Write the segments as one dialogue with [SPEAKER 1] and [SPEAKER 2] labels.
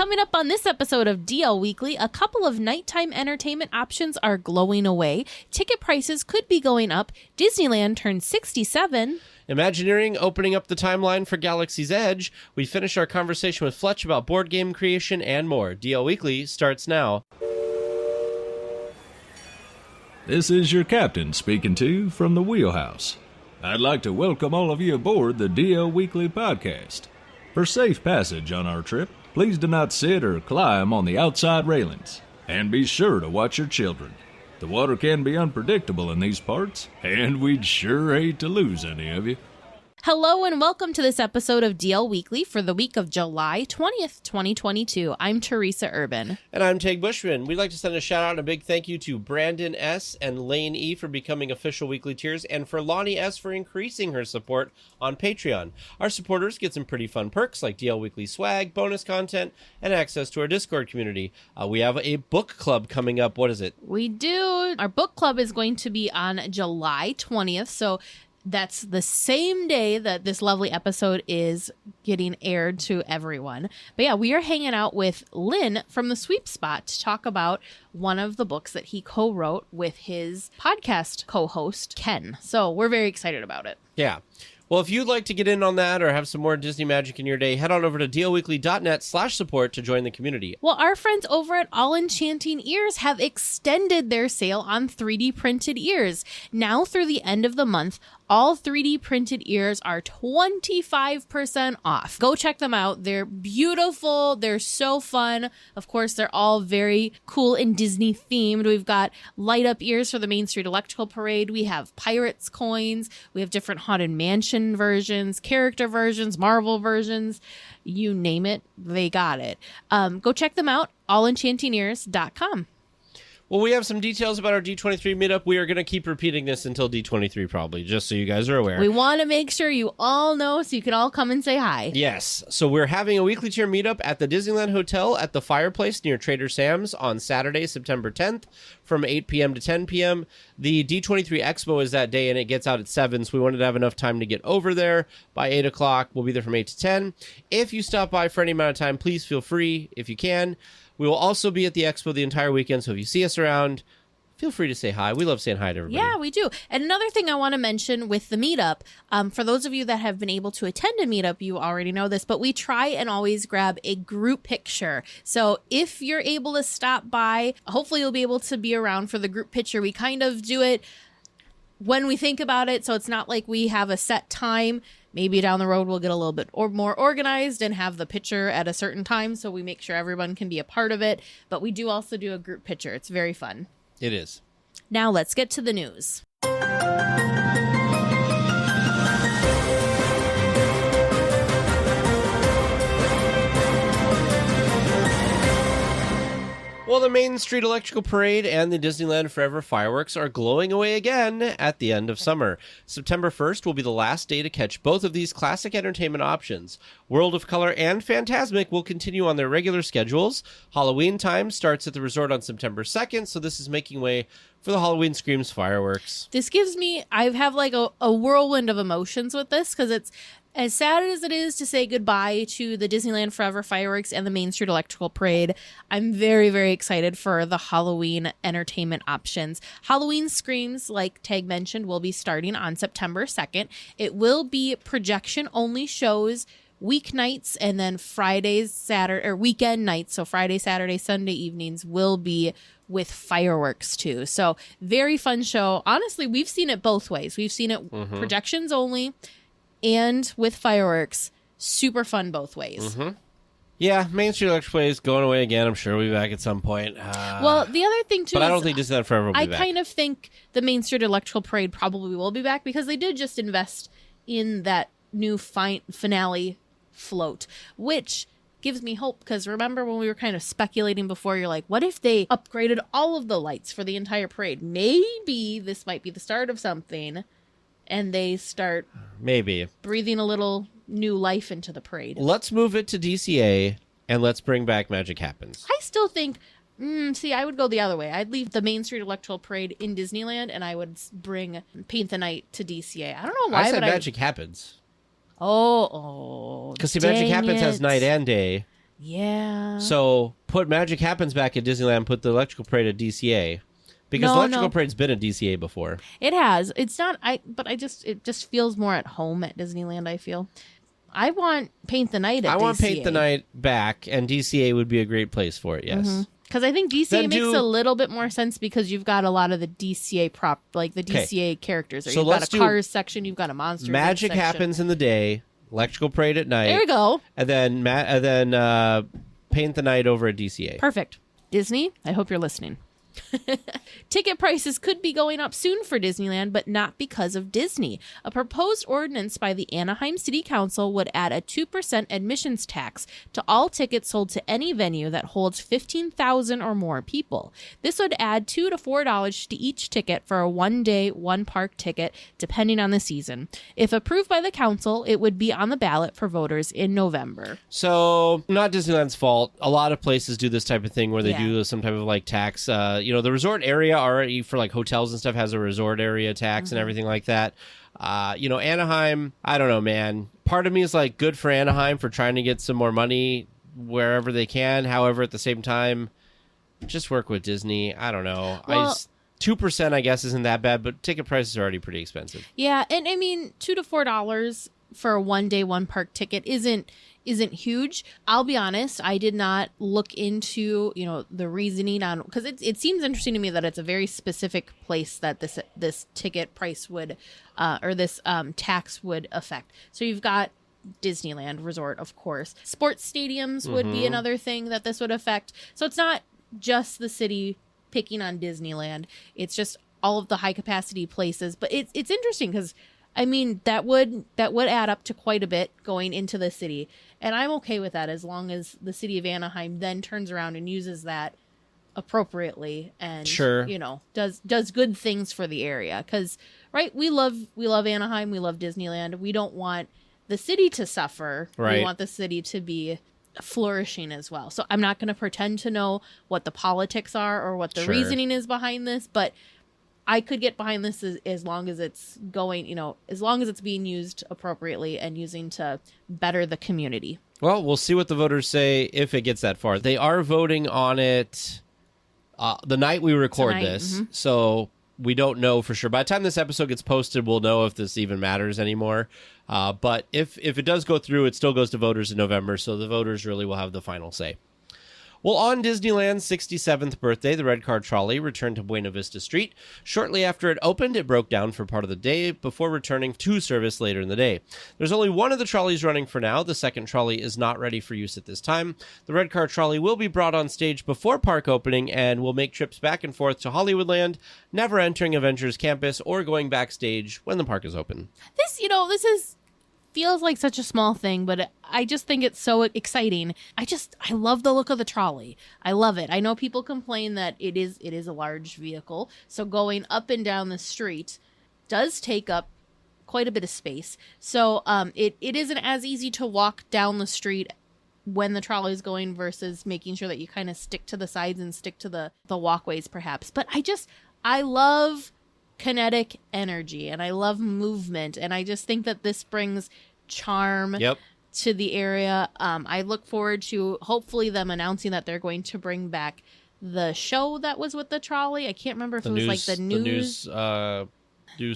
[SPEAKER 1] Coming up on this episode of DL Weekly, a couple of nighttime entertainment options are glowing away. Ticket prices could be going up. Disneyland turns 67.
[SPEAKER 2] Imagineering opening up the timeline for Galaxy's Edge. We finish our conversation with Fletch about board game creation and more. DL Weekly starts now.
[SPEAKER 3] This is your captain speaking to you from the wheelhouse. I'd like to welcome all of you aboard the DL Weekly podcast. For safe passage on our trip, please do not sit or climb on the outside railings, and be sure to watch your children. The water can be unpredictable in these parts, and we'd sure hate to lose any of you.
[SPEAKER 1] Hello and welcome to this episode of DL Weekly for the week of July 20th, 2022. I'm Teresa Urban.
[SPEAKER 2] And I'm Tag Bushman. We'd like to send a shout out and a big thank you to Brandon S. and Lane E. for becoming official weekly tiers, and for Lonnie S. for increasing her support on Patreon. Our supporters get some pretty fun perks like DL Weekly swag, bonus content, and access to our Discord community. We have a book club coming up. What is it?
[SPEAKER 1] We do. Our book club is going to be on July 20th, so that's the same day that this lovely episode is getting aired to everyone. But yeah, we are hanging out with Lynn from the Sweep Spot to talk about one of the books that he co-wrote with his podcast co-host, Ken. So we're very excited about it.
[SPEAKER 2] Yeah. Well, if you'd like to get in on that or have some more Disney magic in your day, head on over to dlweekly.net/support to join the community.
[SPEAKER 1] Well, our friends over at All Enchanting Ears have extended their sale on 3D printed ears. Now through the end of the month, all 3D printed ears are 25% off. Go check them out. They're beautiful. They're so fun. Of course, they're all very cool and Disney themed. We've got light up ears for the Main Street Electrical Parade. We have Pirates coins. We have different Haunted Mansion versions, character versions, Marvel versions. You name it, they got it. Go check them out, allenchantingears.com.
[SPEAKER 2] Well, we have some details about our D23 meetup. We are going to keep repeating this until D23 probably, just so you guys are aware.
[SPEAKER 1] We want to make sure you all know so you can all come and say hi.
[SPEAKER 2] Yes. So we're having a weekly tier meetup at the Disneyland Hotel at the Fireplace near Trader Sam's on Saturday, September 10th from 8 p.m. to 10 p.m. The D23 Expo is that day, and it gets out at 7, so we wanted to have enough time to get over there by 8 o'clock. We'll be there from 8 to 10. If you stop by for any amount of time, please feel free if you can. We will also be at the Expo the entire weekend, so if you see us around, feel free to say hi. We love saying hi to everybody.
[SPEAKER 1] Yeah, we do. And another thing I want to mention with the meetup, for those of you that have been able to attend a meetup, you already know this, but we try and always grab a group picture. So if you're able to stop by, hopefully you'll be able to be around for the group picture. We kind of do it when we think about it, so it's not like we have a set time. Maybe down the road we'll get a little bit more organized and have the picture at a certain time, so we make sure everyone can be a part of it. But we do also do a group picture. It's very fun.
[SPEAKER 2] It is.
[SPEAKER 1] Now let's get to the news.
[SPEAKER 2] Well, the Main Street Electrical Parade and the Disneyland Forever fireworks are glowing away again at the end of summer. September 1st will be the last day to catch both of these classic entertainment options. World of Color and Fantasmic will continue on their regular schedules. Halloween time starts at the resort on September 2nd, so this is making way for the Halloween Screams fireworks.
[SPEAKER 1] This gives me, I have like a whirlwind of emotions with this, because it's as sad as it is to say goodbye to the Disneyland Forever fireworks and the Main Street Electrical Parade. I'm very, very excited for the Halloween entertainment options. Halloween Screams, like Tag mentioned, will be starting on September 2nd. It will be projection-only shows weeknights, and then Fridays, Saturday, or weekend nights, so Friday, Saturday, Sunday evenings will be with fireworks too. So very fun show. Honestly, we've seen it both ways. We've seen it projections only and with fireworks. Super fun both ways.
[SPEAKER 2] Yeah, Main Street Electric Parade is going away again. I'm sure we'll be back at some point.
[SPEAKER 1] Well, the other thing too,
[SPEAKER 2] but I don't think Disneyland Forever will be back.
[SPEAKER 1] I kind of think the Main Street Electrical Parade probably will be back, because they did just invest in that new finale float, which gives me hope, because remember when we were kind of speculating before, you're like, what if they upgraded all of the lights for the entire parade? Maybe this might be the start of something, and they start breathing a little new life into the parade.
[SPEAKER 2] Let's move it to DCA, and let's bring back Magic Happens.
[SPEAKER 1] I still think, I would go the other way. I'd leave the Main Street Electrical Parade in Disneyland, and I would bring Paint the Night to DCA. I don't know why,
[SPEAKER 2] I said Magic Happens.
[SPEAKER 1] Oh,
[SPEAKER 2] because Magic Happens has night and day.
[SPEAKER 1] Yeah.
[SPEAKER 2] So put Magic Happens back at Disneyland, put the Electrical Parade at DCA. Because
[SPEAKER 1] No,
[SPEAKER 2] Electrical
[SPEAKER 1] no.
[SPEAKER 2] Parade's been at DCA before.
[SPEAKER 1] It has. It's not. It just feels more at home at Disneyland. I feel. I want Paint the Night at DCA.
[SPEAKER 2] I want Paint the Night back, and DCA would be a great place for it. Yes.
[SPEAKER 1] Because I think DCA makes a little bit more sense because you've got a lot of the DCA like the DCA characters. Or
[SPEAKER 2] So
[SPEAKER 1] you've
[SPEAKER 2] let's
[SPEAKER 1] got a
[SPEAKER 2] do
[SPEAKER 1] Cars section, you've got a Monsters
[SPEAKER 2] Magic
[SPEAKER 1] section.
[SPEAKER 2] Happens in the day, Electrical Parade at night.
[SPEAKER 1] There we go.
[SPEAKER 2] And then Paint the Night over at DCA.
[SPEAKER 1] Perfect. Disney, I hope you're listening. Ticket prices could be going up soon for Disneyland, but not because of Disney. A proposed ordinance by the Anaheim City Council would add a 2% admissions tax to all tickets sold to any venue that holds 15,000 or more people. This would add $2 to $4 to each ticket for a one-day, one-park ticket, depending on the season. If approved by the council, it would be on the ballot for voters in November.
[SPEAKER 2] So, not Disneyland's fault. A lot of places do this type of thing where they do some type of like tax. The resort area already for like hotels and stuff has a resort area tax and everything like that. Anaheim, I don't know, man. Part of me is like good for Anaheim for trying to get some more money wherever they can. However, at the same time, just work with Disney. I don't know.
[SPEAKER 1] Well,
[SPEAKER 2] 2%, I guess, isn't that bad, but ticket prices are already pretty expensive.
[SPEAKER 1] Yeah, and I mean, $2 to $4 for a one-day, one-park ticket isn't huge. I'll be honest, I did not look into, the reasoning on, because it seems interesting to me that it's a very specific place that this ticket price would, or this tax would affect. So you've got Disneyland Resort, of course. Sports stadiums would be another thing that this would affect. So it's not just the city picking on Disneyland. It's just all of the high capacity places. But it's interesting because I mean that would add up to quite a bit going into the city. And I'm okay with that as long as the city of Anaheim then turns around and uses that appropriately and does good things for the area. Because we love Anaheim, we love Disneyland. We don't want the city to suffer.
[SPEAKER 2] Right.
[SPEAKER 1] We want the city to be flourishing as well. So I'm not going to pretend to know what the politics are or what the reasoning is behind this, but I could get behind this as long as it's going, as long as it's being used appropriately and using to better the community.
[SPEAKER 2] Well, we'll see what the voters say if it gets that far. They are voting on it the night we record this, so we don't know for sure. By the time this episode gets posted, we'll know if this even matters anymore. But if it does go through, it still goes to voters in November, so the voters really will have the final say. Well, on Disneyland's 67th birthday, the red car trolley returned to Buena Vista Street. Shortly after it opened, it broke down for part of the day before returning to service later in the day. There's only one of the trolleys running for now. The second trolley is not ready for use at this time. The red car trolley will be brought on stage before park opening and will make trips back and forth to Hollywoodland, never entering Avengers Campus or going backstage when the park is open.
[SPEAKER 1] This feels like such a small thing, but I just think it's so exciting. I love the look of the trolley. I love it. I know people complain that it is a large vehicle, so going up and down the street does take up quite a bit of space. So it isn't as easy to walk down the street when the trolley is going versus making sure that you kind of stick to the sides and stick to the walkways perhaps. But I love kinetic energy and I love movement, and I just think that this brings charm to the area. I look forward to hopefully them announcing that they're going to bring back the show that was with the trolley. I can't remember if it was like the news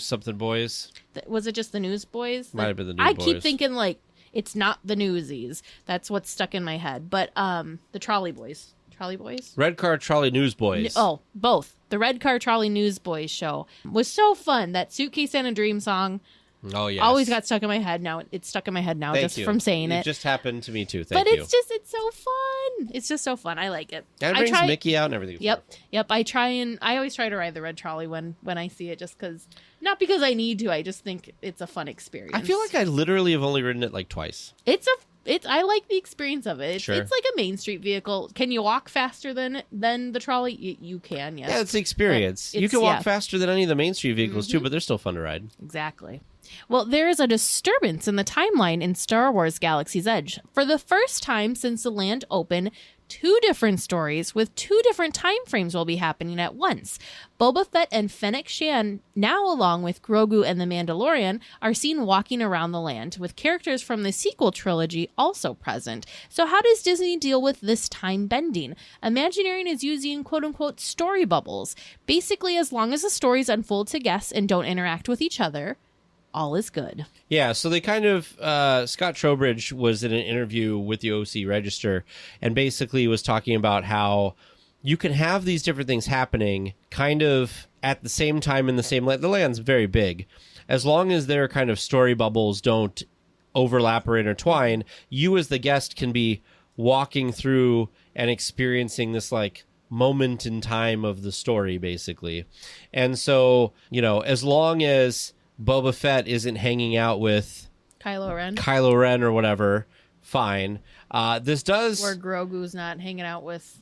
[SPEAKER 2] something boys.
[SPEAKER 1] Was it just the Newsboys?
[SPEAKER 2] Might have been the Newsboys.
[SPEAKER 1] I keep thinking like it's not the Newsies. That's what's stuck in my head. But the Trolley Boys. Trolley Boys?
[SPEAKER 2] Red Car Trolley Newsboys.
[SPEAKER 1] Both. The Red Car Trolley Newsboys show was so fun. That Suitcase and a Dream song always got stuck in my head. Now it's stuck in my head now.
[SPEAKER 2] Thank
[SPEAKER 1] just
[SPEAKER 2] you.
[SPEAKER 1] from saying it.
[SPEAKER 2] It just happened to me too.
[SPEAKER 1] But
[SPEAKER 2] Thank you.
[SPEAKER 1] it's so fun. It's just so fun. I like it.
[SPEAKER 2] And it brings Mickey out and everything.
[SPEAKER 1] Yep. I always try to ride the red trolley when I see it, just because, not because I need to. I just think it's a fun experience.
[SPEAKER 2] I feel like I literally have only ridden it like twice.
[SPEAKER 1] I like the experience of it. It's like a Main Street vehicle. Can you walk faster than the trolley? You can, yes.
[SPEAKER 2] Yeah, it's the experience. You can walk faster than any of the Main Street vehicles too, but they're still fun to ride.
[SPEAKER 1] Exactly. Well, there is a disturbance in the timeline in Star Wars Galaxy's Edge. For the first time since the land opened 2 different stories with 2 different time frames will be happening at once. Boba Fett and Fennec Shan, now along with Grogu and the Mandalorian, are seen walking around the land, with characters from the sequel trilogy also present. So how does Disney deal with this time bending? Imagineering is using quote-unquote story bubbles. Basically, as long as the stories unfold to guests and don't interact with each other, all is good.
[SPEAKER 2] Yeah, so they kind of, Scott Trowbridge was in an interview with the OC Register and basically was talking about how you can have these different things happening kind of at the same time in the same land. The land's very big. As long as their kind of story bubbles don't overlap or intertwine, you as the guest can be walking through and experiencing this like moment in time of the story, basically. And so, as long as Boba Fett isn't hanging out with Kylo Ren or whatever, fine. This does...
[SPEAKER 1] Or Grogu's not hanging out with...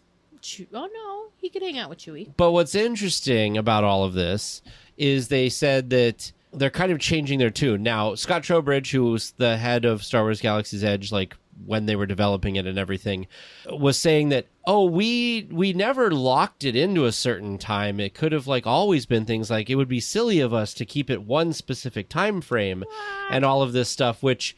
[SPEAKER 1] Oh, no. He could hang out with Chewie.
[SPEAKER 2] But what's interesting about all of this is they said that they're kind of changing their tune. Now, Scott Trowbridge, who was the head of Star Wars Galaxy's Edge, like, when they were developing it and everything, was saying that, we never locked it into a certain time. It could have like always been things like it would be silly of us to keep it one specific time frame and all of this stuff, which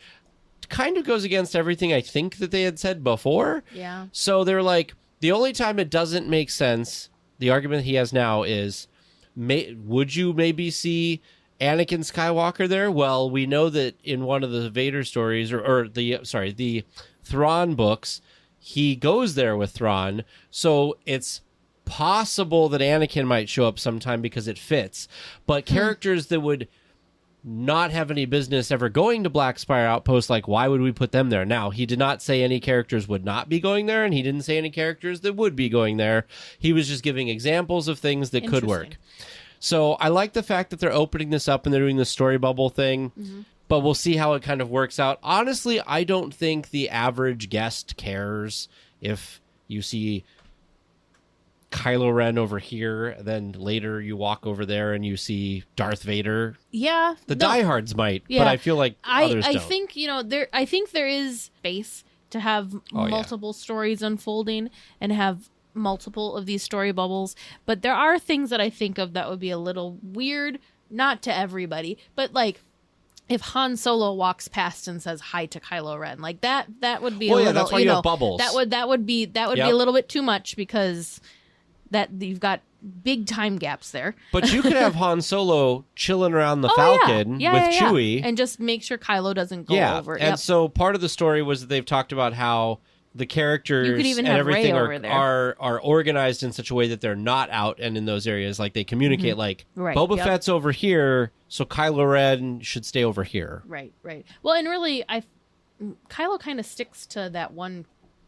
[SPEAKER 2] kind of goes against everything I think that they had said before.
[SPEAKER 1] Yeah.
[SPEAKER 2] So they're like, the only time it doesn't make sense, the argument he has now is, would you maybe see Anakin Skywalker there? Well, we know that in one of the Vader stories, the Thrawn books, he goes there with Thrawn, so it's possible that Anakin might show up sometime because it fits. But characters that would not have any business ever going to Black Spire Outpost, like, why would we put them there? Now, he did not say any characters would not be going there, and he didn't say any characters that would be going there. He was just giving examples of things that could work. So I like the fact that they're opening this up and they're doing the story bubble thing, but we'll see how it kind of works out. Honestly, I don't think the average guest cares if you see Kylo Ren over here, then later you walk over there and you see Darth Vader.
[SPEAKER 1] Yeah.
[SPEAKER 2] The diehards might, but I feel like others don't.
[SPEAKER 1] I think, I think there is space to have multiple stories unfolding and have multiple of these story bubbles, but there are things that I think of that would be a little weird, not to everybody, but like if Han Solo walks past and says hi to Kylo Ren, like that would be a little,
[SPEAKER 2] that's why you have bubbles.
[SPEAKER 1] That would be a little bit too much, because that you've got big time gaps there.
[SPEAKER 2] But you could have Han Solo chilling around the Falcon with Chewie
[SPEAKER 1] and just make sure Kylo doesn't go over.
[SPEAKER 2] And so part of the story was that they've talked about how the characters and everything are organized in such a way that they're not out and in those areas. Like they communicate like Boba Fett's over here, so Kylo Ren should stay over here.
[SPEAKER 1] Right. Well, and really, Kylo kind of sticks to that one.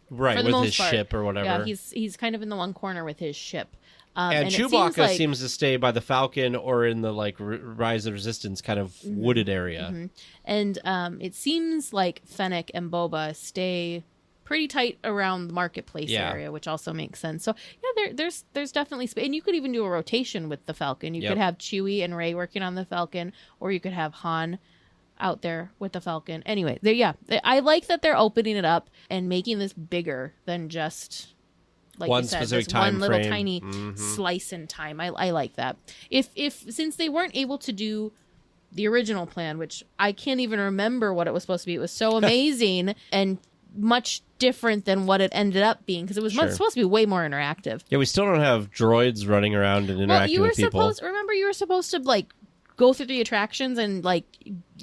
[SPEAKER 2] Right, with his ship or whatever.
[SPEAKER 1] Yeah, he's kind of in the one corner with his ship.
[SPEAKER 2] And Chewbacca seems to stay by the Falcon or in the like Rise of Resistance kind of wooded area.
[SPEAKER 1] And it seems like Fennec and Boba stay pretty tight around the marketplace area, which also makes sense. So yeah, there's definitely space, and you could even do a rotation with the Falcon. You could have Chewie and Rey working on the Falcon, or you could have Han out there with the Falcon. Anyway, I like that they're opening it up and making this bigger than just like
[SPEAKER 2] one
[SPEAKER 1] you said,
[SPEAKER 2] specific
[SPEAKER 1] this
[SPEAKER 2] time
[SPEAKER 1] one little
[SPEAKER 2] frame.
[SPEAKER 1] tiny slice in time. I like that. If since they weren't able to do the original plan, which I can't even remember what it was supposed to be, it was so amazing and much different than what it ended up being, because it was supposed to be way more interactive.
[SPEAKER 2] Yeah, we still don't have droids running around and interacting with people.
[SPEAKER 1] Remember, you were supposed to like go through the attractions and like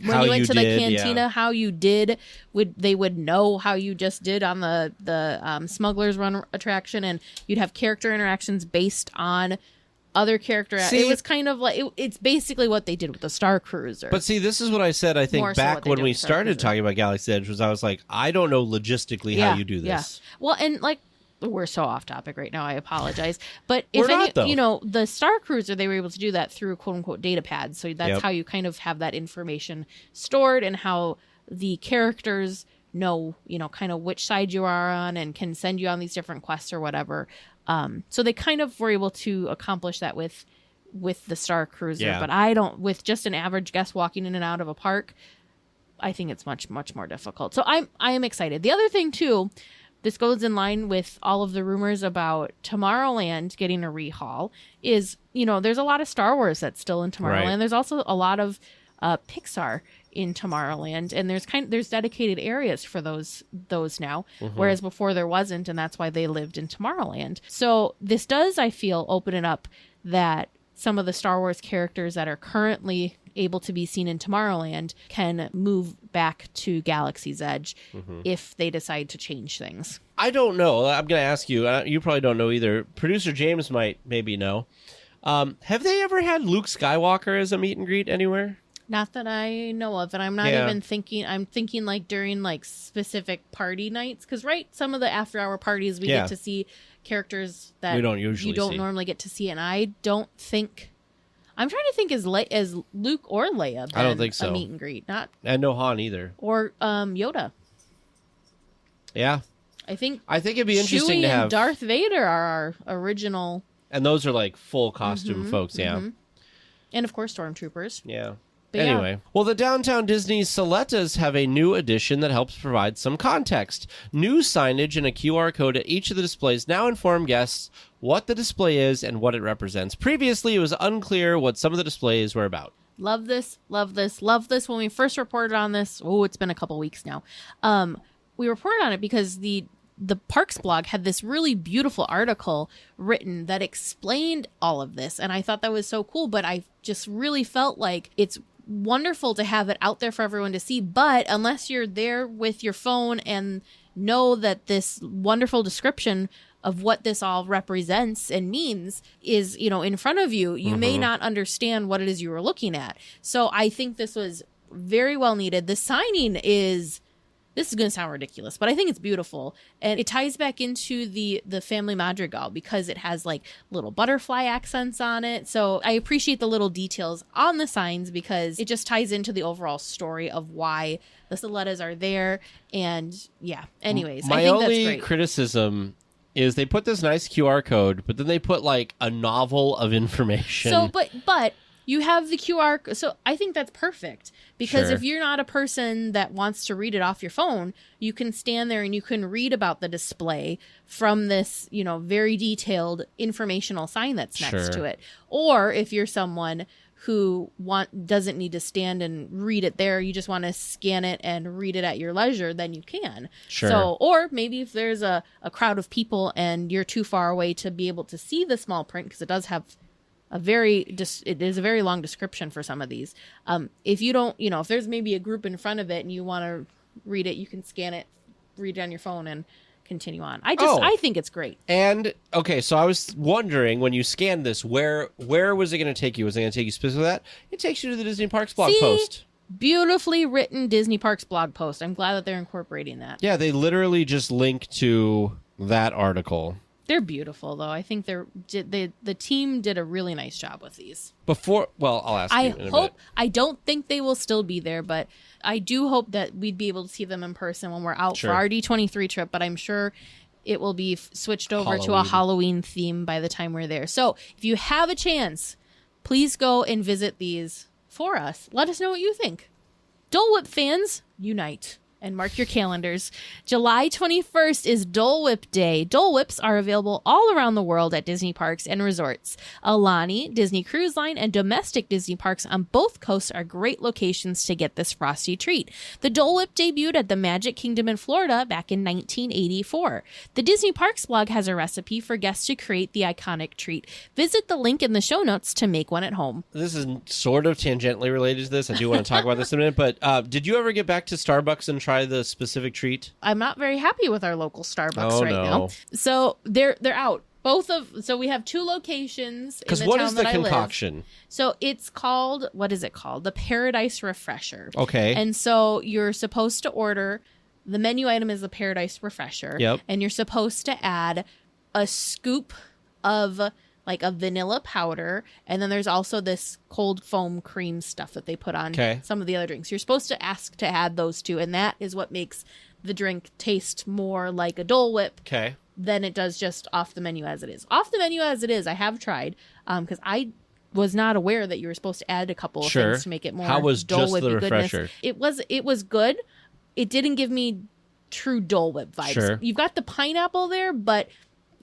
[SPEAKER 1] when you went to the cantina, how you did, they would know how you just did on the Smuggler's Run attraction, and you'd have character interactions based on other character. It was kind of like it's basically what they did with the Star Cruiser.
[SPEAKER 2] But see, this is what I said. I think back when we started talking about Galaxy's Edge, was I was like, I don't know logistically how you do this.
[SPEAKER 1] Yeah. Well, and like we're so off topic right now. I apologize. But if the Star Cruiser, they were able to do that through quote unquote data pads. So that's how you kind of have that information stored, and how the characters know, kind of which side you are on and can send you on these different quests or whatever. So they kind of were able to accomplish that with the Star Cruiser, but I don't, with just an average guest walking in and out of a park, I think it's much, much more difficult. So I am excited. The other thing too, this goes in line with all of the rumors about Tomorrowland getting a rehaul, is, there's a lot of Star Wars that's still in Tomorrowland.
[SPEAKER 2] Right.
[SPEAKER 1] There's also a lot of Pixar in Tomorrowland, and there's dedicated areas for those now, whereas before there wasn't, and that's why they lived in Tomorrowland. So this does, I feel, open it up that some of the Star Wars characters that are currently able to be seen in Tomorrowland can move back to Galaxy's Edge if they decide to change things.
[SPEAKER 2] I don't know. I'm going to ask you. You probably don't know either. Producer James might maybe know. Have they ever had Luke Skywalker as a meet and greet anywhere?
[SPEAKER 1] Not that I know of, and I'm not even thinking. I'm thinking like during like specific party nights, because some of the after hour parties we get to see characters that
[SPEAKER 2] we don't usually
[SPEAKER 1] you don't
[SPEAKER 2] see.
[SPEAKER 1] normally get to see, and I don't think. I'm trying to think as Luke or Leia been
[SPEAKER 2] I don't think so.
[SPEAKER 1] a meet and greet, not
[SPEAKER 2] and no Han either,
[SPEAKER 1] or Yoda.
[SPEAKER 2] Yeah,
[SPEAKER 1] I think
[SPEAKER 2] it'd be interesting
[SPEAKER 1] Chewie
[SPEAKER 2] to have
[SPEAKER 1] and Darth Vader are our original,
[SPEAKER 2] and those are like full costume folks. Yeah,
[SPEAKER 1] and of course stormtroopers.
[SPEAKER 2] yeah.
[SPEAKER 1] But
[SPEAKER 2] anyway, well, the Downtown Disney Saletas have a new addition that helps provide some context. New signage and a QR code at each of the displays now inform guests what the display is and what it represents. Previously, it was unclear what some of the displays were about.
[SPEAKER 1] Love this, love this, love this. When we first reported on this, it's been a couple weeks now. We reported on it because the Parks blog had this really beautiful article written that explained all of this, and I thought that was so cool, but I just really felt like it's wonderful to have it out there for everyone to see, but unless you're there with your phone and know that this wonderful description of what this all represents and means is, in front of you, you may not understand what it is you were looking at. So I think this was very well needed. The signing this is going to sound ridiculous, but I think it's beautiful. And it ties back into the family madrigal because it has like little butterfly accents on it. So I appreciate the little details on the signs because it just ties into the overall story of why the Saletas are there. And anyways,
[SPEAKER 2] my
[SPEAKER 1] I think
[SPEAKER 2] only
[SPEAKER 1] that's great.
[SPEAKER 2] criticism is they put this nice QR code, but then they put like a novel of information.
[SPEAKER 1] So, but you have the QR. So I think that's perfect because if you're not a person that wants to read it off your phone, you can stand there and you can read about the display from this, very detailed informational sign that's next to it. Or if you're someone who doesn't need to stand and read it there, you just want to scan it and read it at your leisure, then you can.
[SPEAKER 2] Sure.
[SPEAKER 1] So, or maybe if there's a crowd of people and you're too far away to be able to see the small print, because it does have it is a very long description for some of these. If you don't, if there's maybe a group in front of it and you want to read it, you can scan it, read it on your phone, and continue on. I think it's great.
[SPEAKER 2] And okay, so I was wondering when you scanned this, where was it going to take you? Was it going to take you specifically to that? It takes you to the Disney Parks blog post.
[SPEAKER 1] Beautifully written Disney Parks blog post. I'm glad that they're incorporating that.
[SPEAKER 2] Yeah, they literally just link to that article.
[SPEAKER 1] They're beautiful, though. I think the team did a really nice job with these.
[SPEAKER 2] I'll ask you in a bit.
[SPEAKER 1] I don't think they will still be there, but I do hope that we'd be able to see them in person when we're out for our D23 trip, but I'm sure it will be switched over to a Halloween theme by the time we're there. So if you have a chance, please go and visit these for us. Let us know what you think. Dole Whip fans, unite. And mark your calendars. July 21st is Dole Whip Day. Dole Whips are available all around the world at Disney parks and resorts. Alani, Disney Cruise Line, and domestic Disney parks on both coasts are great locations to get this frosty treat. The Dole Whip debuted at the Magic Kingdom in Florida back in 1984. The Disney Parks blog has a recipe for guests to create the iconic treat. Visit the link in the show notes to make one at home.
[SPEAKER 2] This is sort of tangentially related to this. I do want to talk about this in a minute, but did you ever get back to Starbucks and try the specific treat?
[SPEAKER 1] I'm not very happy with our local Starbucks now. So they're out. So we have two locations in the town that I live. Because what is the concoction? So it's called, what is it called? The Paradise Refresher.
[SPEAKER 2] Okay.
[SPEAKER 1] And so you're supposed to order, the menu item is the Paradise Refresher.
[SPEAKER 2] Yep.
[SPEAKER 1] And you're supposed to add a scoop of like a vanilla powder, and then there's also this cold foam cream stuff that they put on some of the other drinks. You're supposed to ask to add those two, and that is what makes the drink taste more like a Dole Whip than it does just off the menu as it is. Off the menu as it is, I have tried, because I was not aware that you were supposed to add a couple of things to make it more
[SPEAKER 2] How was
[SPEAKER 1] Dole
[SPEAKER 2] just
[SPEAKER 1] Whip
[SPEAKER 2] the refresher?
[SPEAKER 1] Goodness. It was good. It didn't give me true Dole Whip vibes.
[SPEAKER 2] Sure.
[SPEAKER 1] You've got the pineapple there, but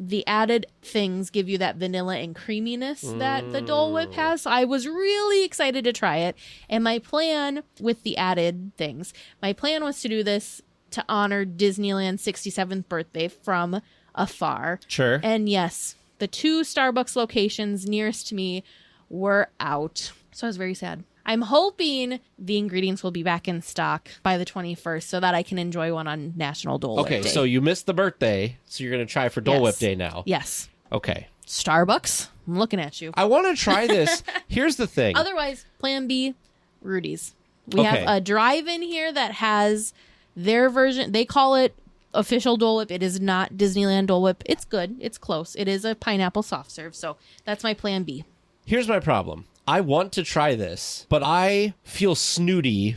[SPEAKER 1] the added things give you that vanilla and creaminess that the Dole Whip has. So I was really excited to try it. And my plan with the added things, my plan was to do this to honor Disneyland's 67th birthday from afar.
[SPEAKER 2] Sure.
[SPEAKER 1] And yes, the 2 Starbucks locations nearest to me were out. So I was very sad. I'm hoping the ingredients will be back in stock by the 21st so that I can enjoy one on National Dole Whip Day.
[SPEAKER 2] Okay, so you missed the birthday, so you're going to try for Dole Whip Day now.
[SPEAKER 1] Yes.
[SPEAKER 2] Okay.
[SPEAKER 1] Starbucks, I'm looking at you.
[SPEAKER 2] I want to try this. Here's the thing.
[SPEAKER 1] Otherwise, plan B, Rudy's. We have a drive-in here that has their version. They call it official Dole Whip. It is not Disneyland Dole Whip. It's good. It's close. It is a pineapple soft serve. So that's my plan B.
[SPEAKER 2] Here's my problem. I want to try this, but I feel snooty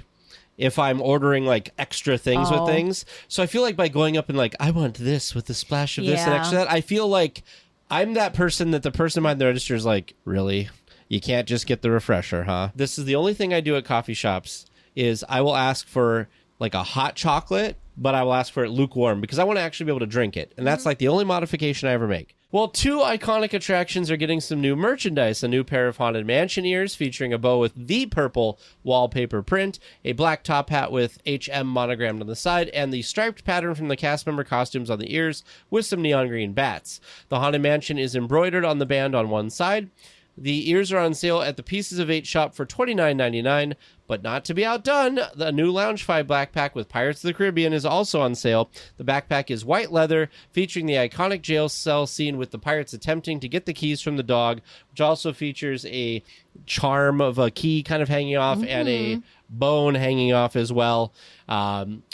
[SPEAKER 2] if I'm ordering like extra things with things. So I feel like by going up and like, I want this with a splash of this and extra that, I feel like I'm that person that the person behind the register is like, really? You can't just get the refresher, huh? This is the only thing I do at coffee shops is I will ask for like a hot chocolate, but I will ask for it lukewarm because I want to actually be able to drink it. And that's like the only modification I ever make. Well, 2 iconic attractions are getting some new merchandise. A new pair of Haunted Mansion ears featuring a bow with the purple wallpaper print, a black top hat with HM monogrammed on the side, and the striped pattern from the cast member costumes on the ears with some neon green bats. The Haunted Mansion is embroidered on the band on one side. The ears are on sale at the Pieces of 8 shop for $29.99, but not to be outdone, the new Loungefly backpack with Pirates of the Caribbean is also on sale. The backpack is white leather, featuring the iconic jail cell scene with the pirates attempting to get the keys from the dog, which also features a charm of a key kind of hanging off and a bone hanging off as well.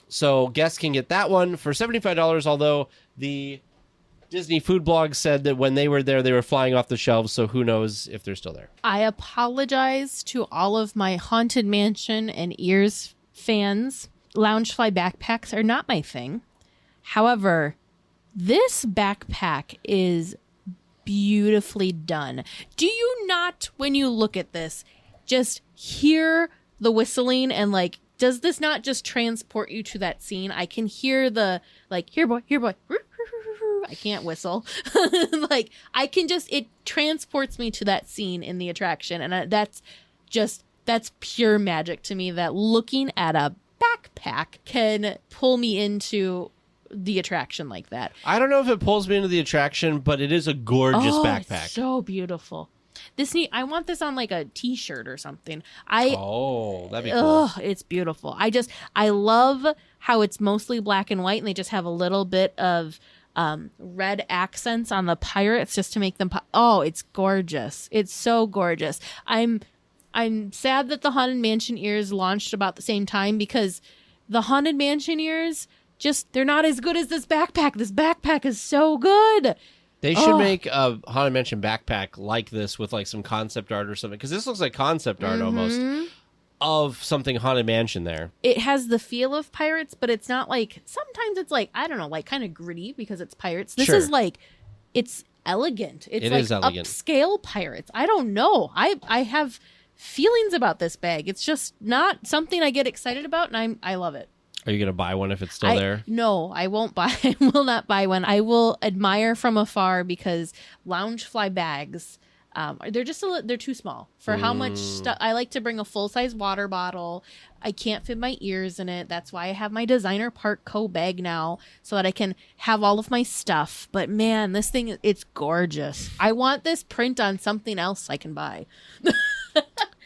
[SPEAKER 2] So guests can get that one for $75, although the Disney food blog said that when they were there, they were flying off the shelves, so who knows if they're still there.
[SPEAKER 1] I apologize to all of my Haunted Mansion and Ears fans. Loungefly backpacks are not my thing. However, this backpack is beautifully done. Do you not, when you look at this, just hear the whistling and like, does this not just transport you to that scene? I can hear the, like, here boy, I can't whistle. Like, I can just, it transports me to that scene in the attraction. And that's pure magic to me, that looking at a backpack can pull me into the attraction like that.
[SPEAKER 2] I don't know if it pulls me into the attraction, but it is a gorgeous backpack.
[SPEAKER 1] It's so beautiful. I want this on like a t-shirt or something.
[SPEAKER 2] That'd be cool.
[SPEAKER 1] It's beautiful. I love how it's mostly black and white and they just have a little bit of red accents on the pirates just to make them it's gorgeous. It's so gorgeous. I'm sad that the Haunted Mansion ears launched about the same time, because the Haunted Mansion ears they're not as good as this backpack. This backpack is so good.
[SPEAKER 2] They should make a Haunted Mansion backpack like this with like some concept art or something, because this looks like concept art almost of something Haunted Mansion there.
[SPEAKER 1] It has the feel of pirates, but it's not like, sometimes it's like, I don't know, like kind of gritty because it's pirates. This is like, it's elegant. It is elegant. Upscale pirates. I don't know. I have feelings about this bag. It's just not something I get excited about, and I love it.
[SPEAKER 2] Are you going to buy one if it's still there?
[SPEAKER 1] No, I won't buy. I will not buy one. I will admire from afar, because Loungefly bags, they're too small for how much stuff. I like to bring a full-size water bottle. I can't fit my ears in it. That's why I have my Designer Park Co. bag now, so that I can have all of my stuff. But man, this thing, it's gorgeous. I want this print on something else I can buy.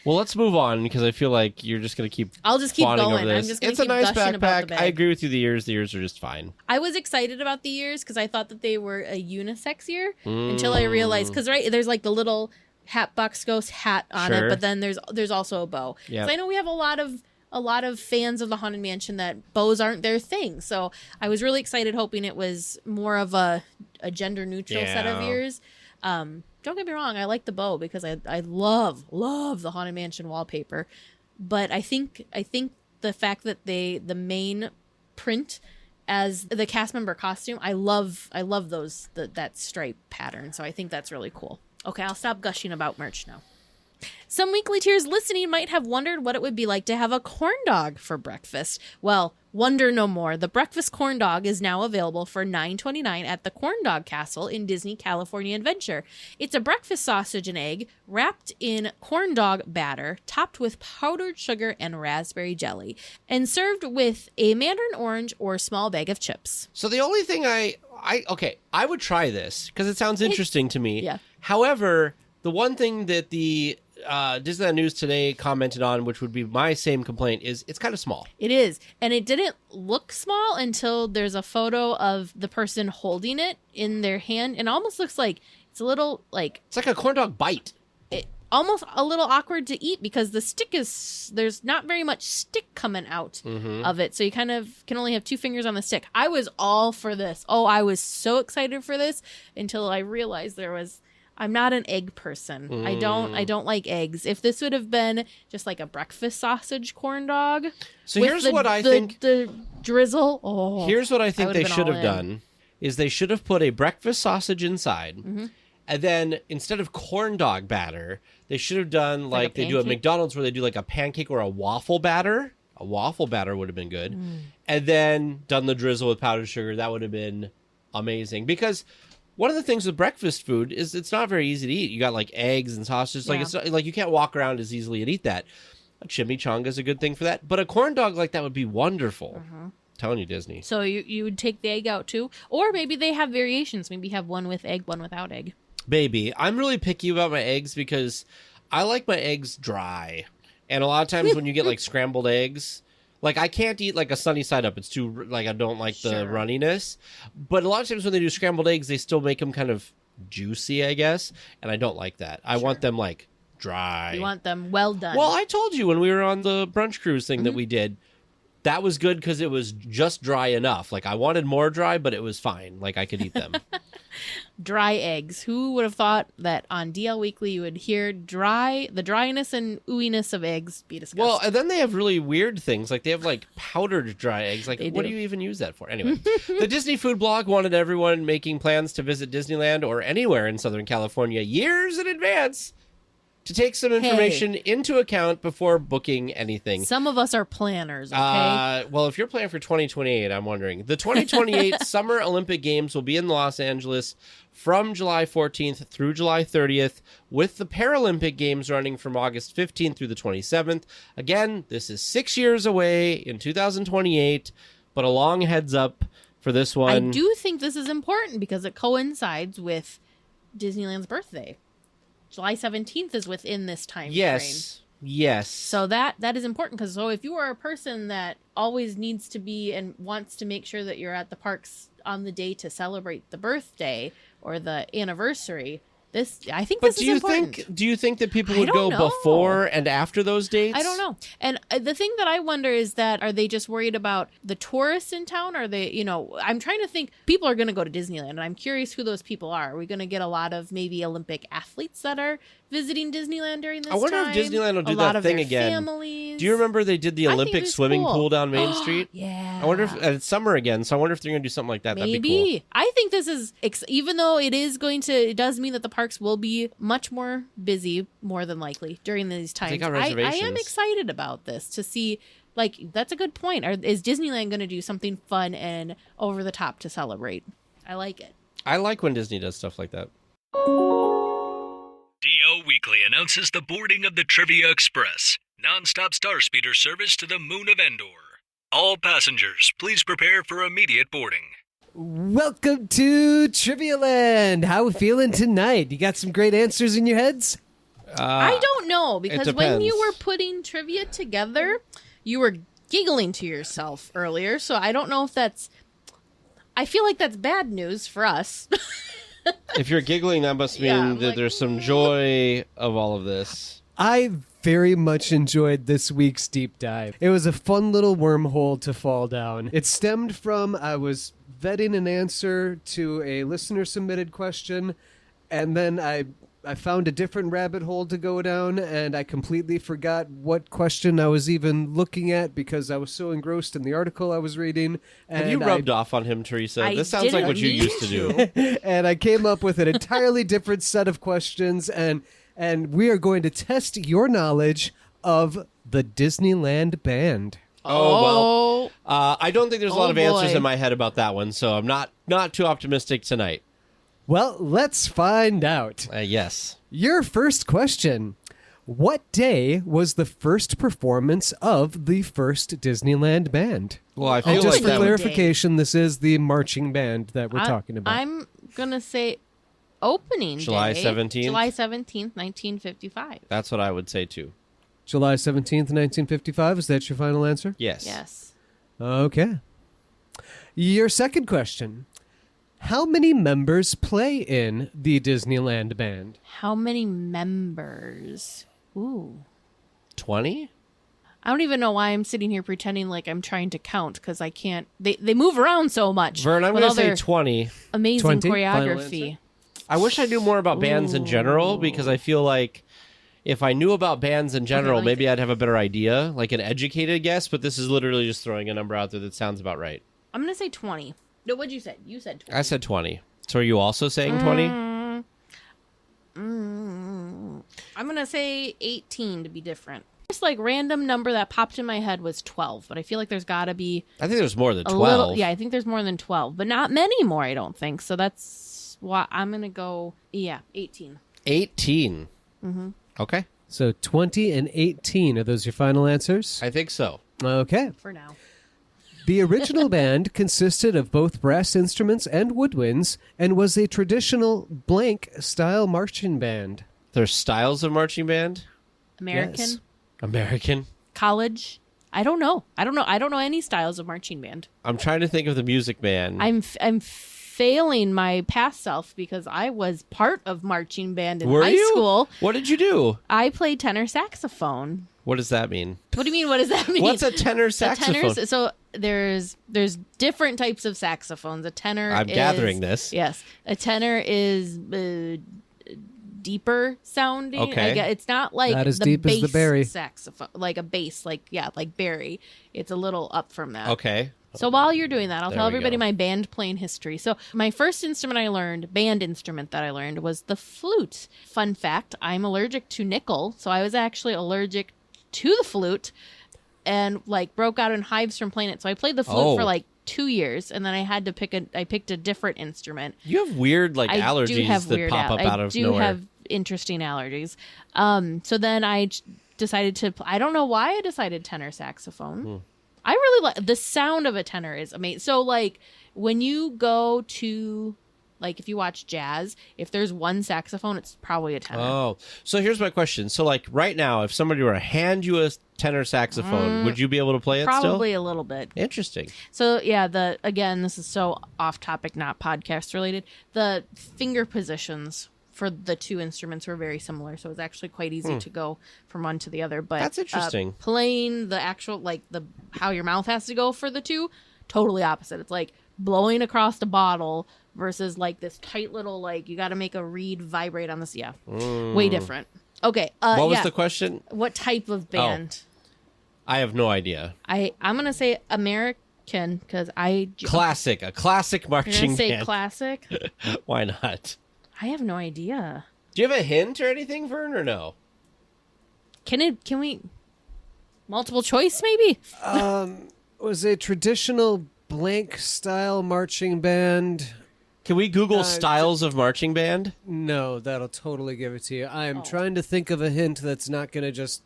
[SPEAKER 2] Well, let's move on, because I feel like you're just going to keep.
[SPEAKER 1] I'll just keep going.
[SPEAKER 2] Over this.
[SPEAKER 1] I'm just going to
[SPEAKER 2] keep
[SPEAKER 1] gushing about the bag.
[SPEAKER 2] It's a nice backpack. I agree with you. The ears are just fine.
[SPEAKER 1] I was excited about the ears because I thought that they were a unisex ear until I realized, because there's like the little Hatbox Ghost hat on it, but then there's also a bow. Yeah. So I know we have a lot of fans of the Haunted Mansion that bows aren't their thing. So I was really excited, hoping it was more of a gender neutral set of ears. Don't get me wrong, I like the bow because I love the Haunted Mansion wallpaper, but I think the fact that the main print as the cast member costume, I love that stripe pattern, so I think that's really cool. Okay, I'll stop gushing about merch now. Some weekly tiers listening might have wondered what it would be like to have a corn dog for breakfast. Well, wonder no more. The breakfast corn dog is now available for $9.29 at the Corn Dog Castle in Disney California Adventure. It's a breakfast sausage and egg wrapped in corn dog batter, topped with powdered sugar and raspberry jelly, and served with a mandarin orange or small bag of chips.
[SPEAKER 2] So the only thing I would try this because it sounds interesting to me.
[SPEAKER 1] Yeah.
[SPEAKER 2] However, the one thing that the Disneyland News Today commented on, which would be my same complaint, is it's kind of small.
[SPEAKER 1] It is. And it didn't look small until there's a photo of the person holding it in their hand. And it almost looks like it's a little like...
[SPEAKER 2] It's like a corn dog bite.
[SPEAKER 1] Almost a little awkward to eat because the stick is... There's not very much stick coming out of it. So you kind of can only have 2 fingers on the stick. I was all for this. Oh, I was so excited for this until I realized there was... I'm not an egg person. I don't like eggs. If this would have been just like a breakfast sausage corn dog,
[SPEAKER 2] so here's what I think
[SPEAKER 1] the drizzle. Oh,
[SPEAKER 2] here's what I think they should have done is they should have put a breakfast sausage inside, and then instead of corn dog batter, they should have done like they do at McDonald's where they do like a pancake or a waffle batter. A waffle batter would have been good, and then done the drizzle with powdered sugar. That would have been amazing because. One of the things with breakfast food is it's not very easy to eat. You got like eggs and sausages. Like it's not, like you can't walk around as easily and eat that. A chimichanga is a good thing for that. But a corn dog like that would be wonderful. I'm telling you, Disney.
[SPEAKER 1] So you would take the egg out too? Or maybe they have variations. Maybe have one with egg, one without egg.
[SPEAKER 2] Maybe. I'm really picky about my eggs because I like my eggs dry. And a lot of times when you get like scrambled eggs... Like, I can't eat, like, a sunny side up. It's too, like, I don't like the runniness. But a lot of times when they do scrambled eggs, they still make them kind of juicy, I guess. And I don't like that. I want them, like, dry.
[SPEAKER 1] You want them well done.
[SPEAKER 2] Well, I told you when we were on the brunch cruise thing that we did, that was good because it was just dry enough. Like, I wanted more dry, but it was fine. Like, I could eat them.
[SPEAKER 1] Dry eggs. Who would have thought that on DL Weekly you would hear the dryness and ooiness of eggs be discussed?
[SPEAKER 2] Well, and then they have really weird things. Like, they have, like, powdered dry eggs. Like, what do you even use that for? Anyway, the Disney Food Blog wanted everyone making plans to visit Disneyland or anywhere in Southern California years in advance to take some information into account before booking anything.
[SPEAKER 1] Some of us are planners, okay?
[SPEAKER 2] Well, if you're planning for 2028, I'm wondering. The 2028 Summer Olympic Games will be in Los Angeles from July 14th through July 30th, with the Paralympic Games running from August 15th through the 27th. Again, this is 6 years away in 2028, but a long heads up for this one.
[SPEAKER 1] I do think this is important because it coincides with Disneyland's birthday. July 17th is within this time frame.
[SPEAKER 2] Yes.
[SPEAKER 1] So that is important because if you are a person that always needs to be and wants to make sure that you're at the parks on the day to celebrate the birthday or the anniversary, I think this is important.
[SPEAKER 2] Do you think that people would go before and after those dates?
[SPEAKER 1] I don't know. And the thing that I wonder is that, are they just worried about the tourists in town? Are they, I'm trying to think, people are going to go to Disneyland, and I'm curious who those people are. Are we going to get a lot of maybe Olympic athletes that are visiting Disneyland during this time?
[SPEAKER 2] I wonder if Disneyland will do that thing again.
[SPEAKER 1] Families.
[SPEAKER 2] Do you remember they did the Olympic swimming pool down Main Street?
[SPEAKER 1] Yeah.
[SPEAKER 2] I wonder if it's summer again, so I wonder if they're going to do something like that.
[SPEAKER 1] Maybe.
[SPEAKER 2] That'd be cool.
[SPEAKER 1] I think this is, even though it does mean that the parks will be much more busy, more than likely, during these times.
[SPEAKER 2] They got reservations.
[SPEAKER 1] I am excited about this to see, that's a good point. Is Disneyland going to do something fun and over the top to celebrate? I like it.
[SPEAKER 2] I like when Disney does stuff like that.
[SPEAKER 4] DL Weekly announces the boarding of the Trivia Express, non-stop star speeder service to the moon of Endor. All passengers, please prepare for immediate boarding.
[SPEAKER 5] Welcome to Trivia Land. How we feeling tonight? You got some great answers in your heads?
[SPEAKER 1] I don't know, because when
[SPEAKER 2] depends.
[SPEAKER 1] you were putting trivia together, you were giggling to yourself earlier, so I don't know if that's... I feel like that's bad news for us.
[SPEAKER 2] If you're giggling, that must mean that there's some joy of all of this.
[SPEAKER 5] I very much enjoyed this week's deep dive. It was a fun little wormhole to fall down. It stemmed from I was vetting an answer to a listener-submitted question, and then I found a different rabbit hole to go down, and I completely forgot what question I was even looking at because I was so engrossed in the article I was reading.
[SPEAKER 2] Have you rubbed off on him, Teresa? This sounds like what you used to do.
[SPEAKER 5] And I came up with an entirely different set of questions, and and we are going to test your knowledge of the Disneyland Band.
[SPEAKER 2] Oh, well. I don't think there's a lot of answers
[SPEAKER 1] boy.
[SPEAKER 2] in my head about that one, so I'm not too optimistic tonight.
[SPEAKER 5] Well, let's find out.
[SPEAKER 2] Yes.
[SPEAKER 5] Your first question. What day was the first performance of the first Disneyland Band?
[SPEAKER 2] Well, I feel
[SPEAKER 5] And just
[SPEAKER 2] like
[SPEAKER 5] for
[SPEAKER 2] that would...
[SPEAKER 5] clarification, this is the marching band that we're talking about.
[SPEAKER 1] I'm going to say opening
[SPEAKER 2] July
[SPEAKER 1] day.
[SPEAKER 2] 17th?
[SPEAKER 1] July 17th, 1955.
[SPEAKER 2] That's what I would say, too.
[SPEAKER 5] July 17th, 1955. Is that your final answer?
[SPEAKER 2] Yes.
[SPEAKER 1] Yes.
[SPEAKER 5] Okay. Your second question. How many members play in the Disneyland Band?
[SPEAKER 1] How many members? Ooh.
[SPEAKER 2] 20?
[SPEAKER 1] I don't even know why I'm sitting here pretending like I'm trying to count because I can't. They move around so much.
[SPEAKER 2] Vern, I'm
[SPEAKER 1] with
[SPEAKER 2] going
[SPEAKER 1] all
[SPEAKER 2] to say
[SPEAKER 1] their
[SPEAKER 2] 20.
[SPEAKER 1] amazing
[SPEAKER 5] 20? Final
[SPEAKER 1] choreography.
[SPEAKER 2] I wish I knew more about bands in general, because I feel like if I knew about bands in general,
[SPEAKER 1] like-
[SPEAKER 2] maybe I'd have a better idea, like an educated guess, but this is literally just throwing a number out there that sounds about right.
[SPEAKER 1] I'm going to say 20. No, what'd you say? You said 20.
[SPEAKER 2] I said 20. So are you also saying 20?
[SPEAKER 1] I'm going to say 18 to be different. Just like random number that popped in my head was 12, but I feel like there's got to be
[SPEAKER 2] I think there's more than
[SPEAKER 1] a
[SPEAKER 2] 12.
[SPEAKER 1] little. Yeah, I think there's more than 12, but not many more, I don't think. So that's why I'm going to go, 18.
[SPEAKER 2] 18. Mm-hmm. Okay.
[SPEAKER 5] So 20 and 18. Are those your final answers?
[SPEAKER 2] I think so.
[SPEAKER 5] Okay.
[SPEAKER 1] For now.
[SPEAKER 5] The original band consisted of both brass instruments and woodwinds and was a traditional blank-style marching band.
[SPEAKER 2] There's styles of marching band?
[SPEAKER 1] American?
[SPEAKER 5] Yes.
[SPEAKER 2] American?
[SPEAKER 1] College? I don't know. I don't know any styles of marching band.
[SPEAKER 2] I'm trying to think of the Music Man.
[SPEAKER 1] I'm failing my past self because I was part of marching band in
[SPEAKER 2] Were
[SPEAKER 1] high
[SPEAKER 2] you?
[SPEAKER 1] school.
[SPEAKER 2] What did you do?
[SPEAKER 1] I played tenor saxophone.
[SPEAKER 2] What does that mean?
[SPEAKER 1] What do you mean? What does that mean?
[SPEAKER 2] What's a tenor
[SPEAKER 1] A
[SPEAKER 2] saxophone?
[SPEAKER 1] so there's different types of saxophones. A tenor
[SPEAKER 2] I'm
[SPEAKER 1] is,
[SPEAKER 2] gathering this.
[SPEAKER 1] Yes. A tenor is deeper sounding.
[SPEAKER 2] Okay.
[SPEAKER 1] It's not like
[SPEAKER 5] Not as
[SPEAKER 1] the
[SPEAKER 5] deep as
[SPEAKER 1] bass
[SPEAKER 5] the Barry.
[SPEAKER 1] saxophone, like a bass, like Barry. It's a little up from that.
[SPEAKER 2] Okay.
[SPEAKER 1] So while you're doing that, I'll
[SPEAKER 2] There
[SPEAKER 1] tell
[SPEAKER 2] we
[SPEAKER 1] everybody
[SPEAKER 2] go.
[SPEAKER 1] my band playing history. So my first band instrument that I learned was the flute. Fun fact, I'm allergic to nickel, so I was actually allergic to the flute and broke out in hives from playing it. So I played the flute for 2 years, and then I had to picked a different instrument.
[SPEAKER 2] You have weird
[SPEAKER 1] I
[SPEAKER 2] allergies
[SPEAKER 1] do have
[SPEAKER 2] that
[SPEAKER 1] weird
[SPEAKER 2] pop up out of
[SPEAKER 1] I do
[SPEAKER 2] nowhere.
[SPEAKER 1] have interesting allergies. So then I decided to I don't know why I decided tenor saxophone. I really like the sound of a tenor is amazing. So when you go to if you watch jazz, if there's one saxophone, it's probably a tenor.
[SPEAKER 2] Oh, so here's my question. So right now, if somebody were to hand you a tenor saxophone, would you be able to play it still?
[SPEAKER 1] Probably a little bit.
[SPEAKER 2] Interesting.
[SPEAKER 1] So yeah, this is so off topic, not podcast related. The finger positions for the two instruments were very similar, so it was actually quite easy to go from one to the other. But
[SPEAKER 2] That's interesting.
[SPEAKER 1] Playing the actual the how your mouth has to go for the two, totally opposite. It's like blowing across the bottle versus this tight little you got to make a reed vibrate on this. Yeah, way different. Okay,
[SPEAKER 2] What was the question?
[SPEAKER 1] What type of band?
[SPEAKER 2] I have no idea.
[SPEAKER 1] I'm gonna say American because a
[SPEAKER 2] Classic
[SPEAKER 1] You're
[SPEAKER 2] marching
[SPEAKER 1] gonna say
[SPEAKER 2] band.
[SPEAKER 1] classic.
[SPEAKER 2] Why not?
[SPEAKER 1] I have no idea.
[SPEAKER 2] Do you have a hint or anything, Vern, or no?
[SPEAKER 1] Can we multiple choice maybe?
[SPEAKER 5] Was a traditional blank-style marching band.
[SPEAKER 2] Can we Google styles of marching band?
[SPEAKER 5] No, that'll totally give it to you. I am trying to think of a hint that's not going to just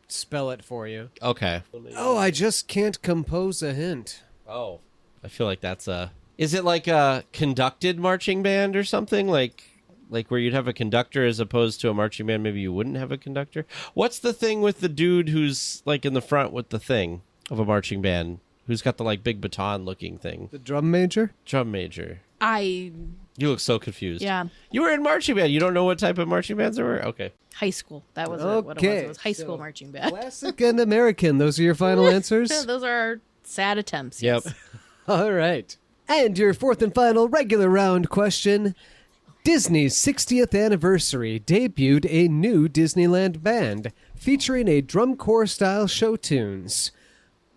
[SPEAKER 5] spell it for you.
[SPEAKER 2] Okay.
[SPEAKER 5] Oh, I just can't compose a hint.
[SPEAKER 2] Oh, I feel like that's a... Is it like a conducted marching band or something? Like where you'd have a conductor as opposed to a marching band, maybe you wouldn't have a conductor? What's the thing with the dude who's in the front with the thing of a marching band? Who's got the big baton looking thing?
[SPEAKER 5] The drum major?
[SPEAKER 2] Drum major.
[SPEAKER 1] I
[SPEAKER 2] You look so confused.
[SPEAKER 1] Yeah.
[SPEAKER 2] You were in marching band. You don't know what type of marching bands there were? Okay.
[SPEAKER 1] high school. That was what it was.
[SPEAKER 5] Okay,
[SPEAKER 1] It was high school
[SPEAKER 5] so
[SPEAKER 1] marching band.
[SPEAKER 5] Classic and American. Those are your final answers?
[SPEAKER 1] Those are our sad attempts.
[SPEAKER 2] Yep.
[SPEAKER 1] Yes.
[SPEAKER 5] All right. And your fourth and final regular round question. Disney's 60th anniversary debuted a new Disneyland band featuring a drum corps style show tunes.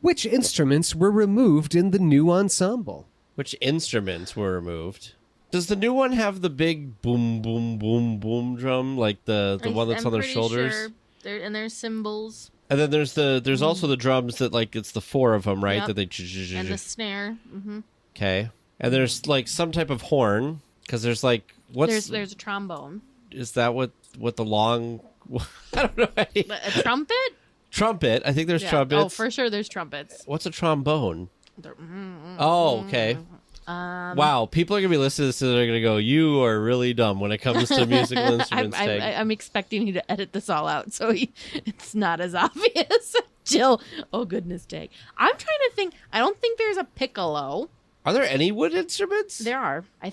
[SPEAKER 5] Which instruments were removed in the new ensemble?
[SPEAKER 2] Which instruments were removed? Does the new one have the big boom, boom, boom, boom drum, like the one that's on their shoulders?
[SPEAKER 1] Sure. And there's cymbals.
[SPEAKER 2] And then there's also the drums that, like, it's the 4 of them, right?
[SPEAKER 1] Yep.
[SPEAKER 2] That they
[SPEAKER 1] And the snare. Mm-hmm.
[SPEAKER 2] Okay. And there's, like, some type of horn, because there's, like, what's...
[SPEAKER 1] There's a trombone.
[SPEAKER 2] Is that what the long... I don't know.
[SPEAKER 1] A trumpet?
[SPEAKER 2] Trumpet. I think there's trumpets.
[SPEAKER 1] Oh, for sure there's trumpets.
[SPEAKER 2] What's a trombone? Oh, okay. Wow, people are going to be listening to this and they're going to go, you are really dumb when it comes to musical instruments.
[SPEAKER 1] I'm expecting you to edit this all out so it's not as obvious. Jill, oh goodness dang. I'm trying to think. I don't think there's a piccolo.
[SPEAKER 2] Are there any wood instruments?
[SPEAKER 1] There are. I'm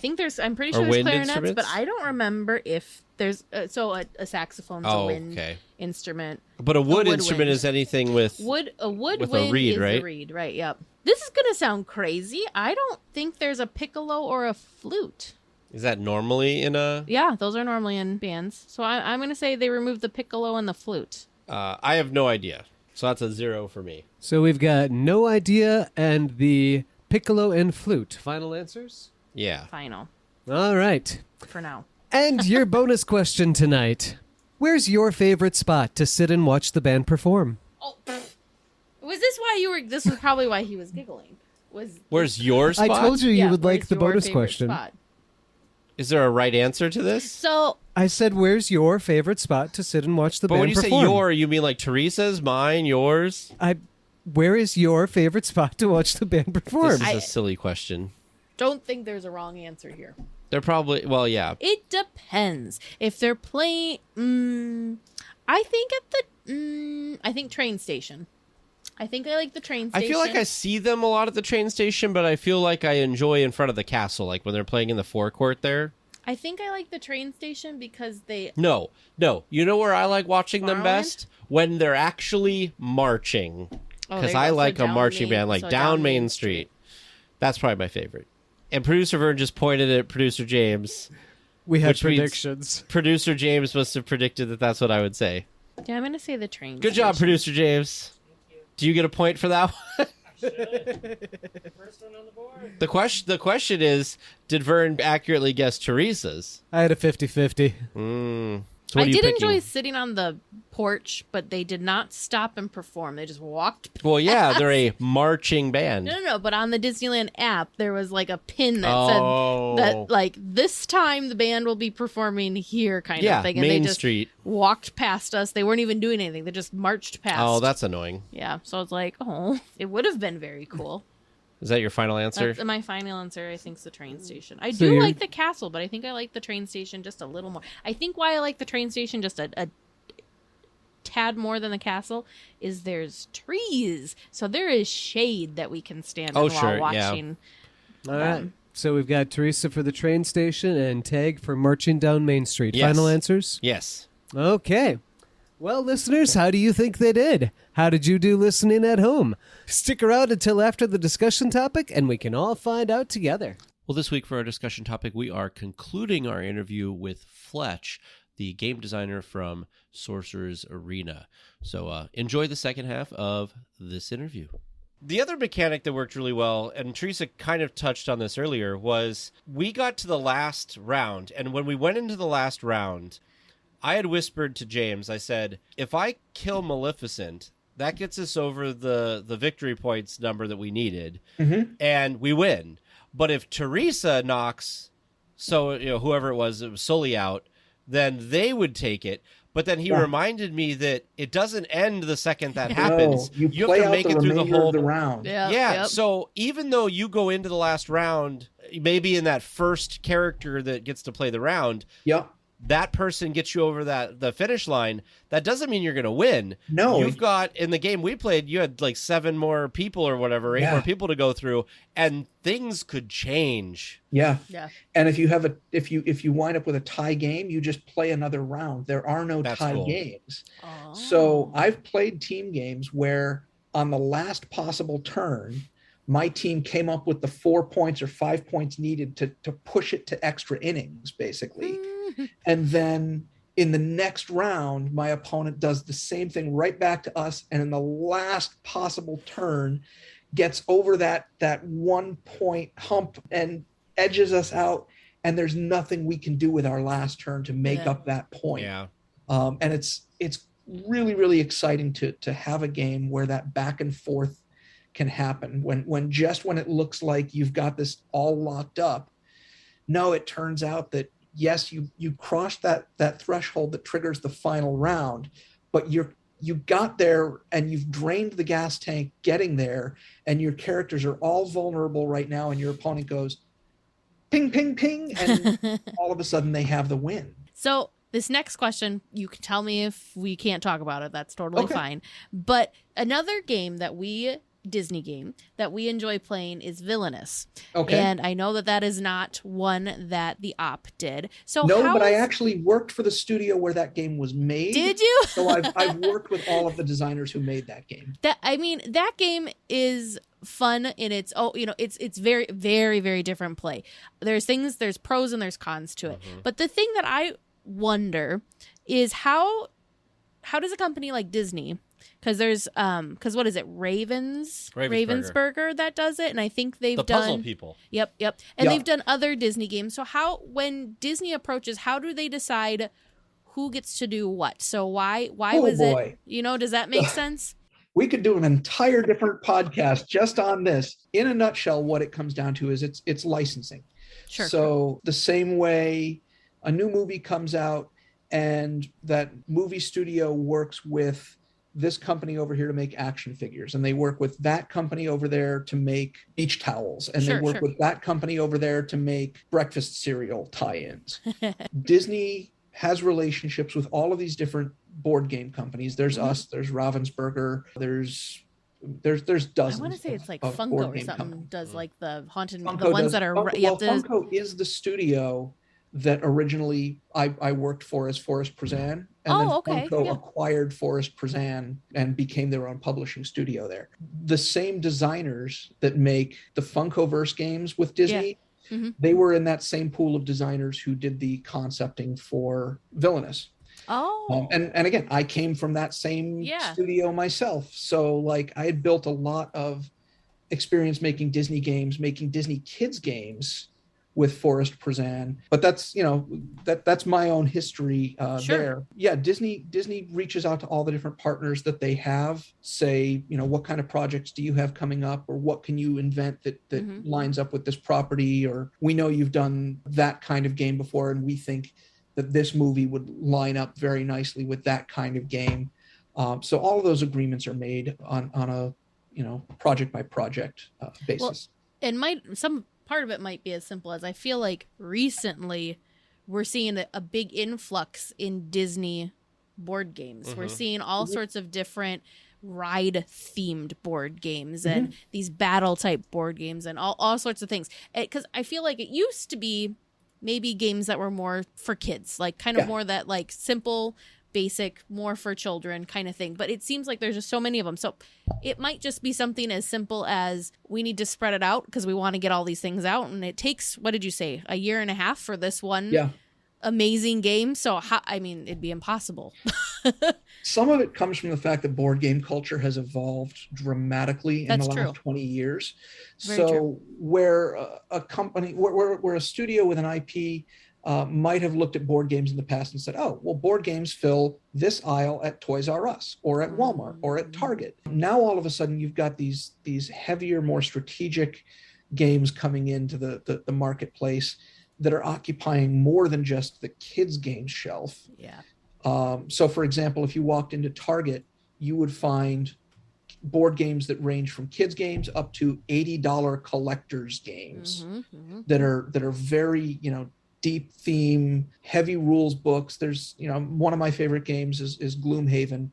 [SPEAKER 1] pretty sure
[SPEAKER 2] Or
[SPEAKER 1] there's
[SPEAKER 2] wind
[SPEAKER 1] clarinets,
[SPEAKER 2] instruments?
[SPEAKER 1] but I don't remember if there's, a saxophone's a wind instrument.
[SPEAKER 2] But a wood
[SPEAKER 1] wood
[SPEAKER 2] instrument
[SPEAKER 1] wind.
[SPEAKER 2] is anything with...
[SPEAKER 1] A wood
[SPEAKER 2] with
[SPEAKER 1] wind
[SPEAKER 2] a reed,
[SPEAKER 1] is
[SPEAKER 2] right?
[SPEAKER 1] a reed, right, yep. This is going to sound crazy. I don't think there's a piccolo or a flute.
[SPEAKER 2] Is that normally in a...
[SPEAKER 1] Yeah, those are normally in bands. So I'm going to say they removed the piccolo and the flute.
[SPEAKER 2] I have no idea. So that's a 0 for me.
[SPEAKER 5] So we've got no idea and the piccolo and flute. Final answers?
[SPEAKER 2] Yeah.
[SPEAKER 1] Final.
[SPEAKER 5] All right.
[SPEAKER 1] For now.
[SPEAKER 5] And your bonus question tonight. Where's your favorite spot to sit and watch the band perform?
[SPEAKER 1] Oh, was this why you were... This was probably why he was giggling.
[SPEAKER 2] Where's your spot?
[SPEAKER 5] I told you
[SPEAKER 1] Yeah,
[SPEAKER 5] would like
[SPEAKER 1] where's
[SPEAKER 5] the
[SPEAKER 1] your
[SPEAKER 5] bonus
[SPEAKER 1] favorite
[SPEAKER 5] question.
[SPEAKER 1] spot?
[SPEAKER 2] Is there a right answer to this?
[SPEAKER 1] So...
[SPEAKER 5] I said, where's your favorite spot to sit and watch the
[SPEAKER 2] But
[SPEAKER 5] band
[SPEAKER 2] when you
[SPEAKER 5] perform?
[SPEAKER 2] say your, you mean like Teresa's, mine, yours?
[SPEAKER 5] Where is your favorite spot to watch the band perform?
[SPEAKER 2] This is a silly question.
[SPEAKER 1] Don't think there's a wrong answer here.
[SPEAKER 2] They're probably... Well, yeah.
[SPEAKER 1] It depends. If they're playing... I think I think train station. I think I like the train station.
[SPEAKER 2] I feel like I see them a lot at the train station, but I feel like I enjoy in front of the castle, like when they're playing in the forecourt there.
[SPEAKER 1] I think I like the train station because they...
[SPEAKER 2] No. You know where I like watching them
[SPEAKER 1] Tomorrowland?
[SPEAKER 2] best? When they're actually marching.
[SPEAKER 1] Oh,
[SPEAKER 2] Because
[SPEAKER 1] there you
[SPEAKER 2] I
[SPEAKER 1] go. So
[SPEAKER 2] like a
[SPEAKER 1] down
[SPEAKER 2] marching band, like
[SPEAKER 1] so
[SPEAKER 2] down Main Street. That's probably my favorite. And producer Vern just pointed at producer James.
[SPEAKER 5] we had
[SPEAKER 2] which means-
[SPEAKER 5] predictions.
[SPEAKER 2] Producer James must have predicted that that's what I would say.
[SPEAKER 1] Yeah, I'm going to say the train
[SPEAKER 2] Good
[SPEAKER 1] station.
[SPEAKER 2] job, producer James. Do you get a point for that one?
[SPEAKER 6] First one on the board.
[SPEAKER 2] The question is, did Vern accurately guess Teresa's?
[SPEAKER 5] I had a 50-50.
[SPEAKER 2] So what
[SPEAKER 1] I
[SPEAKER 2] are you
[SPEAKER 1] did
[SPEAKER 2] picking?
[SPEAKER 1] enjoy sitting on the porch, but they did not stop and perform. They just walked.
[SPEAKER 2] Well, yeah, they're a marching band.
[SPEAKER 1] No. But on the Disneyland app, there was like a pin that
[SPEAKER 2] Oh.
[SPEAKER 1] said that, like, this time the band will be performing here, kind
[SPEAKER 2] Yeah,
[SPEAKER 1] of thing. And
[SPEAKER 2] Main
[SPEAKER 1] they just
[SPEAKER 2] Street.
[SPEAKER 1] walked past us. They weren't even doing anything. They just marched past.
[SPEAKER 2] Oh, that's annoying.
[SPEAKER 1] Yeah. So it's like, oh, it would have been very cool.
[SPEAKER 2] Is that your final answer?
[SPEAKER 1] That's my final answer. I think is the train station. I
[SPEAKER 5] So
[SPEAKER 1] do
[SPEAKER 5] you're-
[SPEAKER 1] like the castle, but I think I like the train station just a little more. I think why I like the train station just a tad more than the castle is there's trees, so there is shade that we can stand in
[SPEAKER 2] Oh,
[SPEAKER 1] while
[SPEAKER 2] sure, yeah.
[SPEAKER 1] watching.
[SPEAKER 5] All right. So we've got Teresa for the train station and Tag for marching down Main Street.
[SPEAKER 2] Yes.
[SPEAKER 5] Final answers?
[SPEAKER 2] Yes.
[SPEAKER 5] Okay. Well, listeners, how do you think they did? How did you do listening at home? Stick around until after the discussion topic, and we can all find out together.
[SPEAKER 2] Well, this week for our discussion topic, we are concluding our interview with Fletch, the game designer from Sorcerer's Arena. So enjoy the second half of this interview. The other mechanic that worked really well, and Teresa kind of touched on this earlier, was we got to the last round, and when we went into the last round, I had whispered to James, I said, if I kill Maleficent, that gets us over the victory points number that we needed, and we win. But if Teresa knocks, whoever it was Sully out, then they would take it. But then he reminded me that it doesn't end the second that happens.
[SPEAKER 7] No, you play
[SPEAKER 2] have to
[SPEAKER 7] out
[SPEAKER 2] make
[SPEAKER 7] the
[SPEAKER 2] it through the
[SPEAKER 7] remainder
[SPEAKER 2] whole
[SPEAKER 7] of the round.
[SPEAKER 1] Yeah.
[SPEAKER 2] yeah, so even though you go into the last round, maybe in that first character that gets to play the round,
[SPEAKER 7] Yep.
[SPEAKER 2] that person gets you over the finish line, that doesn't mean you're going to win.
[SPEAKER 7] No.
[SPEAKER 2] You've got, in the game we played, you had like 7 more people or whatever, 8 more people to go through, and things could change.
[SPEAKER 7] Yeah.
[SPEAKER 1] Yeah.
[SPEAKER 7] And if you wind up with a tie game, you just play another round. There are no
[SPEAKER 2] That's
[SPEAKER 7] tie
[SPEAKER 2] cool.
[SPEAKER 7] games.
[SPEAKER 1] Oh.
[SPEAKER 7] So I've played team games where on the last possible turn, my team came up with the 4 points or 5 points needed to push it to extra innings, basically. And then in the next round, my opponent does the same thing right back to us. And in the last possible turn, gets over that 1 point hump and edges us out. and there's nothing we can do with our last turn to make up that point.
[SPEAKER 2] Yeah.
[SPEAKER 7] And it's really, really exciting to have a game where that back and forth can happen when it looks like you've got this all locked up. No, it turns out that yes, you crossed that threshold that triggers the final round, but you got there and you've drained the gas tank getting there, and your characters are all vulnerable right now, and your opponent goes ping, ping, ping, and all of a sudden they have the win.
[SPEAKER 1] So this next question, you can tell me if we can't talk about it. That's totally fine. But another Disney game that we enjoy playing is Villainous. Okay. And I know that is not one that the op did. So
[SPEAKER 7] but I actually worked for the studio where that game was made.
[SPEAKER 1] Did you?
[SPEAKER 7] So I've worked with all of the designers who made that game.
[SPEAKER 1] That game is fun in its it's very, very, very different play. There's pros and there's cons to it. Mm-hmm. But the thing that I wonder is how does a company like Disney, because there's what is it, Ravensburger that does it, and I think they've done
[SPEAKER 2] Puzzle People.
[SPEAKER 1] Yep. And they've done other Disney games. So when Disney approaches, how do they decide who gets to do what? So why was it, does that make sense?
[SPEAKER 7] We could do an entire different podcast just on this. In a nutshell, what it comes down to is it's licensing.
[SPEAKER 1] Sure.
[SPEAKER 7] So the same way a new movie comes out and that movie studio works with this company over here to make action figures, and they work with that company over there to make beach towels, and they work with that company over there to make breakfast cereal tie-ins. Disney has relationships with all of these different board game companies. There's us, there's Ravensburger, there's dozens.
[SPEAKER 1] I want to say it's like Funko or something does like the haunted,
[SPEAKER 7] Funko
[SPEAKER 1] the ones that are.
[SPEAKER 7] Funko is the studio that originally I worked for as Forest Prozan, and then Funko acquired Forest Prozan and became their own publishing studio there. The same designers that make the Funkoverse games with Disney, they were in that same pool of designers who did the concepting for Villainous. And again, I came from that same studio myself. So like I had built a lot of experience making Disney games, making Disney kids games with Forest Prozan, but that's that's my own history there. Yeah, Disney reaches out to all the different partners that they have. Say, what kind of projects do you have coming up, or what can you invent that lines up with this property, or we know you've done that kind of game before, and we think that this movie would line up very nicely with that kind of game. So all of those agreements are made on a project by project basis.
[SPEAKER 1] Well, and some part of it might be as simple as I feel like recently we're seeing a big influx in Disney board games. Mm-hmm. We're seeing all sorts of different ride themed board games and these battle type board games and all sorts of things. Because I feel like it used to be maybe games that were more for kids, like kind of more that like simple, basic, more for children kind of thing. But it seems like there's just so many of them. So it might just be something as simple as we need to spread it out because we want to get all these things out. And it takes, what did you say, a year and a half for this one amazing game? So, it'd be impossible.
[SPEAKER 7] Some of it comes from the fact that board game culture has evolved dramatically in the last 20 years. Very true. Where a company, where a studio with an IP might have looked at board games in the past and said, oh, well, board games fill this aisle at Toys R Us or at Walmart or at Target. Now, all of a sudden, you've got these heavier, more strategic games coming into the marketplace that are occupying more than just the kids' games shelf.
[SPEAKER 1] Yeah.
[SPEAKER 7] So, for example, if you walked into Target, you would find board games that range from kids games up to $80 collector's games that are very, deep theme, heavy rules books. There's, one of my favorite games is Gloomhaven.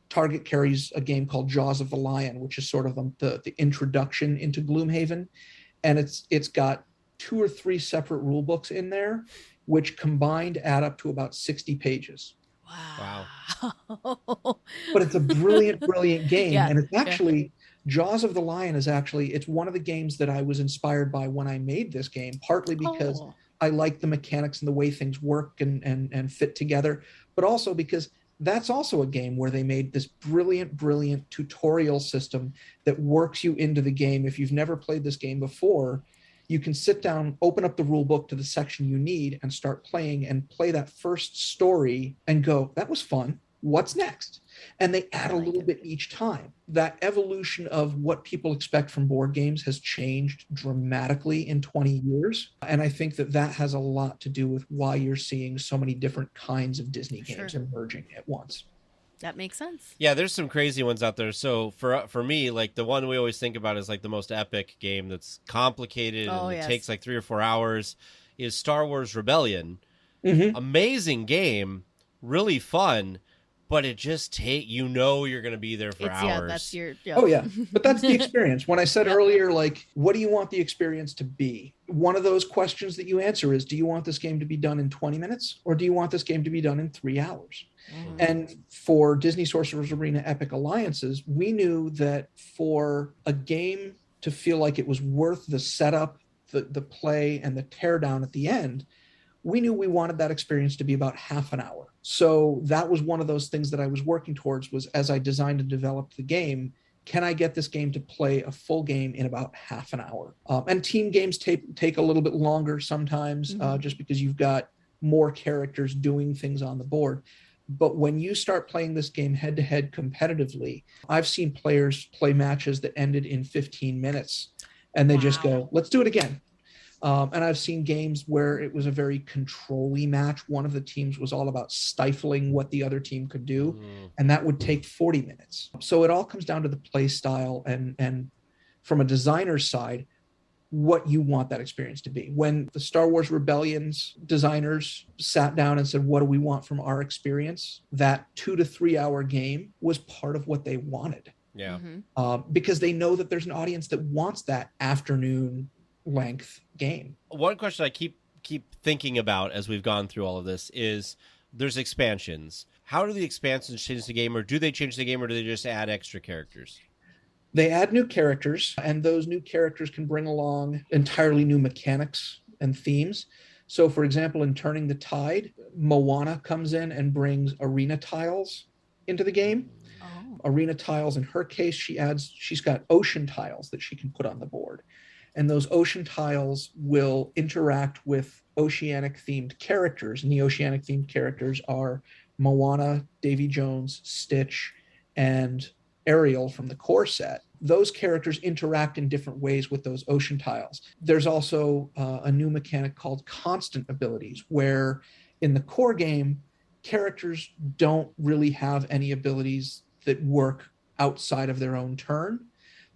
[SPEAKER 7] Target carries a game called Jaws of the Lion, which is sort of the introduction into Gloomhaven. And it's got 2 or 3 separate rule books in there, which combined add up to about 60 pages.
[SPEAKER 1] Wow.
[SPEAKER 7] But it's a brilliant, brilliant game. And it's actually, Jaws of the Lion it's one of the games that I was inspired by when I made this game, partly because I like the mechanics and the way things work and fit together, but also because that's also a game where they made this brilliant, brilliant tutorial system that works you into the game. If you've never played this game before, you can sit down, open up the rule book to the section you need and start playing and play that first story and go, that was fun. What's next? And they add a little bit each time. That evolution of what people expect from board games has changed dramatically in 20 years. And I think that that has a lot to do with why you're seeing so many different kinds of Disney games emerging at once.
[SPEAKER 1] That makes sense.
[SPEAKER 2] Yeah, there's some crazy ones out there. So for me, like the one we always think about is like the most epic game that's complicated and it takes like 3 or 4 hours is Star Wars Rebellion. Mm-hmm. Amazing game, really fun. But it just you're going to be there for hours.
[SPEAKER 1] Yeah, that's your. Yeah.
[SPEAKER 7] Oh yeah, but that's the experience. When I said earlier, like, what do you want the experience to be? One of those questions that you answer is, do you want this game to be done in 20 minutes, or do you want this game to be done in 3 hours? Mm-hmm. And for Disney Sorcerer's Arena Epic Alliances, we knew that for a game to feel like it was worth the setup, the play, and the teardown at the end, we knew we wanted that experience to be about half an hour. So that was one of those things that I was working towards was as I designed and developed the game, can I get this game to play a full game in about half an hour? And team games take a little bit longer sometimes, just because you've got more characters doing things on the board. But when you start playing this game head-to-head competitively, I've seen players play matches that ended in 15 minutes, and they just go, let's do it again. And I've seen games where it was a very control-y match. One of the teams was all about stifling what the other team could do, and that would take 40 minutes. So it all comes down to the play style and from a designer's side, what you want that experience to be. When the Star Wars Rebellion's designers sat down and said, what do we want from our experience? That 2 to 3 hour game was part of what they wanted.
[SPEAKER 2] Yeah.
[SPEAKER 7] Because they know that there's an audience that wants that afternoon length game.
[SPEAKER 2] One question I keep thinking about as we've gone through all of this is there's expansions. How do the expansions change the game, or do they change the game, or do they just add extra characters?
[SPEAKER 7] They add new characters, and those new characters can bring along entirely new mechanics and themes. So for example, in Turning the Tide, Moana comes in and brings arena tiles into the game. Arena tiles, in her case, she's got ocean tiles that she can put on the board. And those ocean tiles will interact with oceanic-themed characters. And the oceanic-themed characters are Moana, Davy Jones, Stitch, and Ariel from the core set. Those characters interact in different ways with those ocean tiles. There's also a new mechanic called constant abilities, where in the core game, characters don't really have any abilities that work outside of their own turn.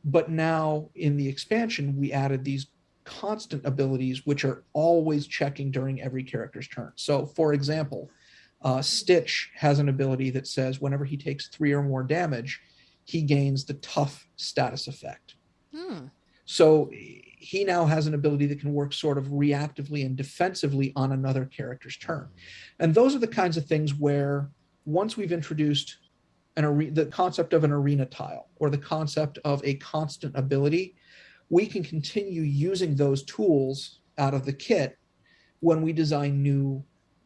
[SPEAKER 7] But now in the expansion, we added these constant abilities, which are always checking during every character's turn. So for example, Stitch has an ability that says whenever he takes 3 or more damage, he gains the tough status effect. So he now has an ability that can work sort of reactively and defensively on another character's turn. And those are the kinds of things where once we've introduced the concept of an arena tile or the concept of a constant ability, we can continue using those tools out of the kit when we design new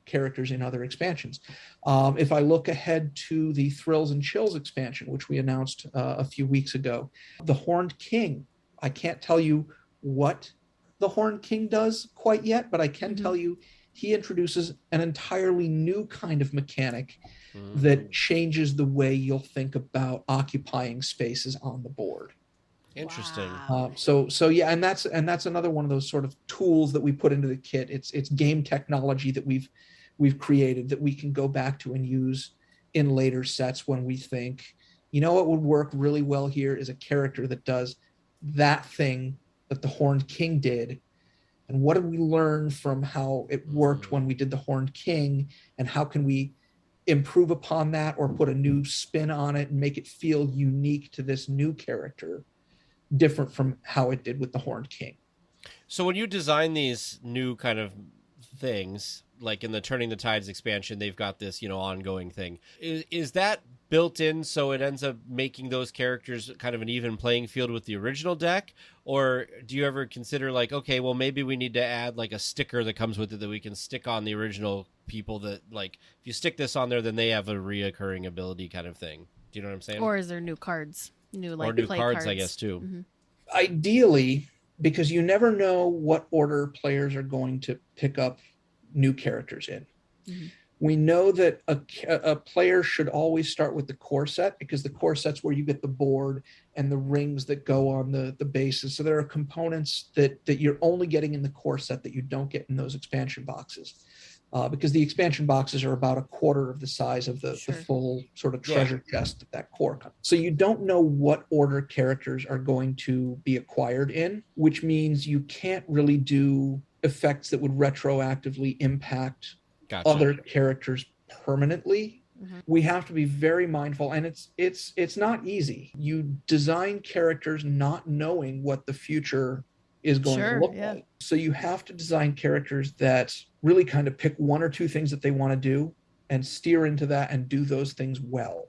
[SPEAKER 7] characters in other expansions. If I look ahead to the Thrills and Chills expansion, which we announced a few weeks ago, the Horned King, I can't tell you what the Horned King does quite yet, but I can tell you he introduces an entirely new kind of mechanic that changes the way you'll think about occupying spaces on the board.
[SPEAKER 2] Interesting.
[SPEAKER 7] So yeah, and that's another one of those sort of tools that we put into the kit. It's game technology that we've created that we can go back to and use in later sets when we think, you know what would work really well here is a character that does that thing that the Horned King did. And what did we learn from how it worked when we did the Horned King, and how can we improve upon that or put a new spin on it and make it feel unique to this new character, different from how it did with the Horned King.
[SPEAKER 2] So when you design these new kind of things, like in the Turning the Tides expansion, they've got this, ongoing thing. Is that built in so it ends up making those characters kind of an even playing field with the original deck? Or do you ever consider like, okay, well, maybe we need to add like a sticker that comes with it that we can stick on the original people that, like, if you stick this on there, then they have a reoccurring ability kind of thing. Do you know what I'm saying?
[SPEAKER 1] Or is there new cards? New
[SPEAKER 2] play cards, I guess, too.
[SPEAKER 7] Ideally, because you never know what order players are going to pick up new characters in.
[SPEAKER 1] Mm-hmm.
[SPEAKER 7] We know that a player should always start with the core set, because the core set's where you get the board and the rings that go on the bases. So there are components that you're only getting in the core set that you don't get in those expansion boxes. Because the expansion boxes are about a quarter of the size of the full sort of treasure chest that core comes. So you don't know what order characters are going to be acquired in, which means you can't really do effects that would retroactively impact other characters permanently.
[SPEAKER 1] Mm-hmm.
[SPEAKER 7] We have to be very mindful, and it's not easy. You design characters not knowing what the future is going to look like. So you have to design characters that really kind of pick one or two things that they want to do and steer into that and do those things well,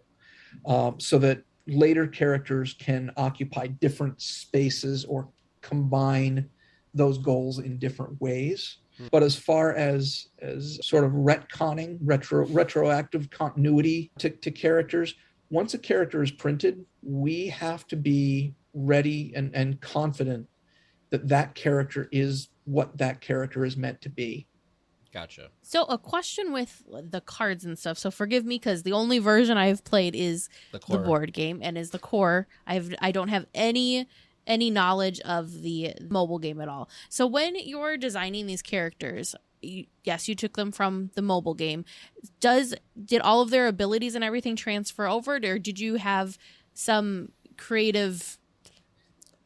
[SPEAKER 7] so that later characters can occupy different spaces or combine those goals in different ways. But as far as sort of retconning, retroactive continuity to characters, once a character is printed, we have to be ready and confident that character is what that character is meant to be.
[SPEAKER 2] Gotcha.
[SPEAKER 1] So a question with the cards and stuff. So forgive me, because the only version I've played is the board game and is the core. I don't have any knowledge of the mobile game at all. So when you're designing these characters, yes, you took them from the mobile game. Did all of their abilities and everything transfer over, or did you have some creative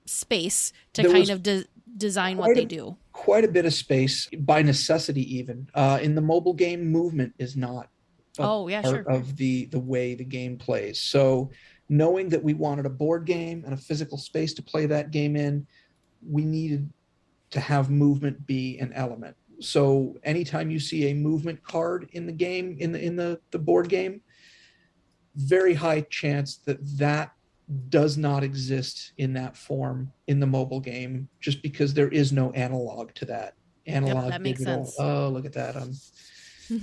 [SPEAKER 1] space to design what they do?
[SPEAKER 7] Quite a bit of space, by necessity even. In the mobile game, movement is not part of the way the game plays. So knowing that we wanted a board game and a physical space to play that game in, we needed to have movement be an element. So anytime you see a movement card in the game, in the board game, very high chance that does not exist in that form in the mobile game, just because there is no analog to that. Analog,
[SPEAKER 1] that makes
[SPEAKER 7] digital.
[SPEAKER 1] sense.
[SPEAKER 7] Oh, look at that.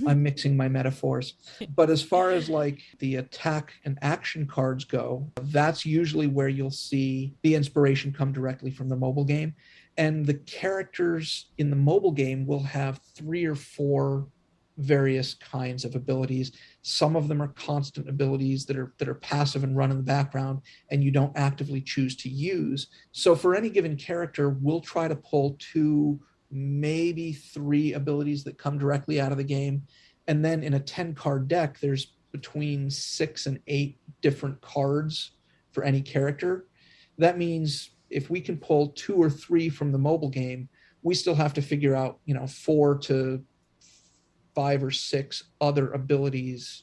[SPEAKER 7] I'm mixing my metaphors. But as far as like the attack and action cards go, that's usually where you'll see the inspiration come directly from the mobile game. And the characters in the mobile game will have 3 or 4 various kinds of abilities. Some of them are constant abilities that are passive and run in the background, and you don't actively choose to use. So for any given character, we'll try to pull 2, maybe 3 abilities that come directly out of the game. And then in a 10-card deck, there's between 6 and 8 different cards for any character. That means if we can pull 2 or 3 from the mobile game, we still have to figure out, 4 to 5 or 6 other abilities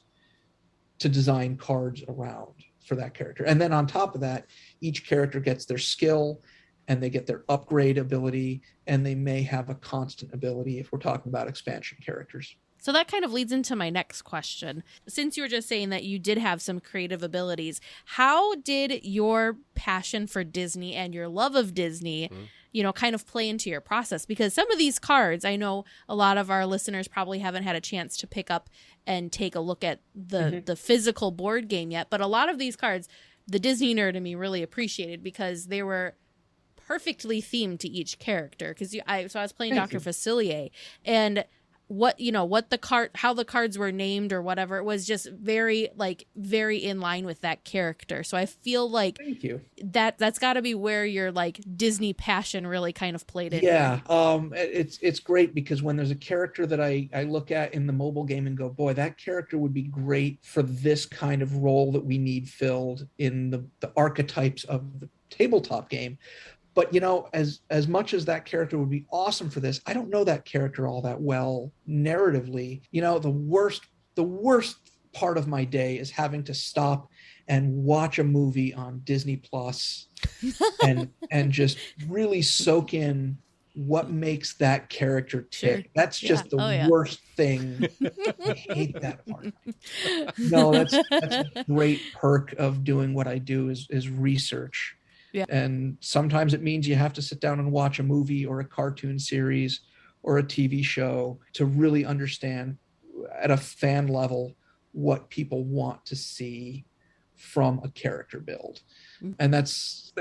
[SPEAKER 7] to design cards around for that character. And then on top of that, each character gets their skill, and they get their upgrade ability, and they may have a constant ability if we're talking about expansion characters.
[SPEAKER 1] So that kind of leads into my next question. Since you were just saying that you did have some creative abilities, how did your passion for Disney and your love of Disney, kind of play into your process? Because some of these cards, I know a lot of our listeners probably haven't had a chance to pick up and take a look at the physical board game yet. But a lot of these cards, the Disney nerd in me really appreciated, because they were perfectly themed to each character. Because I was playing Dr. Facilier, and how the cards were named or whatever, it was just very in line with that character. So I feel like
[SPEAKER 7] thank you.
[SPEAKER 1] That's got to be where your like Disney passion really kind of played in.
[SPEAKER 7] Yeah, it's great, because when there's a character that I look at in the mobile game and go, boy, that character would be great for this kind of role that we need filled in the archetypes of the tabletop game. But, as much as that character would be awesome for this, I don't know that character all that well narratively. The worst part of my day is having to stop and watch a movie on Disney Plus and just really soak in what makes that character tick.
[SPEAKER 1] Sure.
[SPEAKER 7] That's just the worst thing. I hate that part. No, that's a great perk of doing what I do is research.
[SPEAKER 1] Yeah.
[SPEAKER 7] And sometimes it means you have to sit down and watch a movie or a cartoon series or a TV show to really understand at a fan level what people want to see from a character build. And that's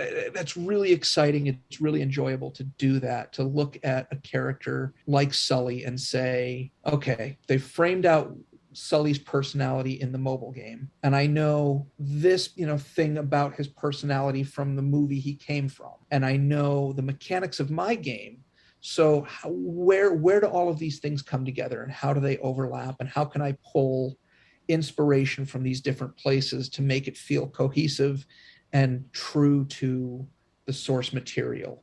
[SPEAKER 7] really exciting. It's really enjoyable to do that, to look at a character like Sully and say, okay, they've framed out Sully's personality in the mobile game, and I know this, thing about his personality from the movie he came from, and I know the mechanics of my game. So where do all of these things come together, and how do they overlap, and how can I pull inspiration from these different places to make it feel cohesive and true to the source material?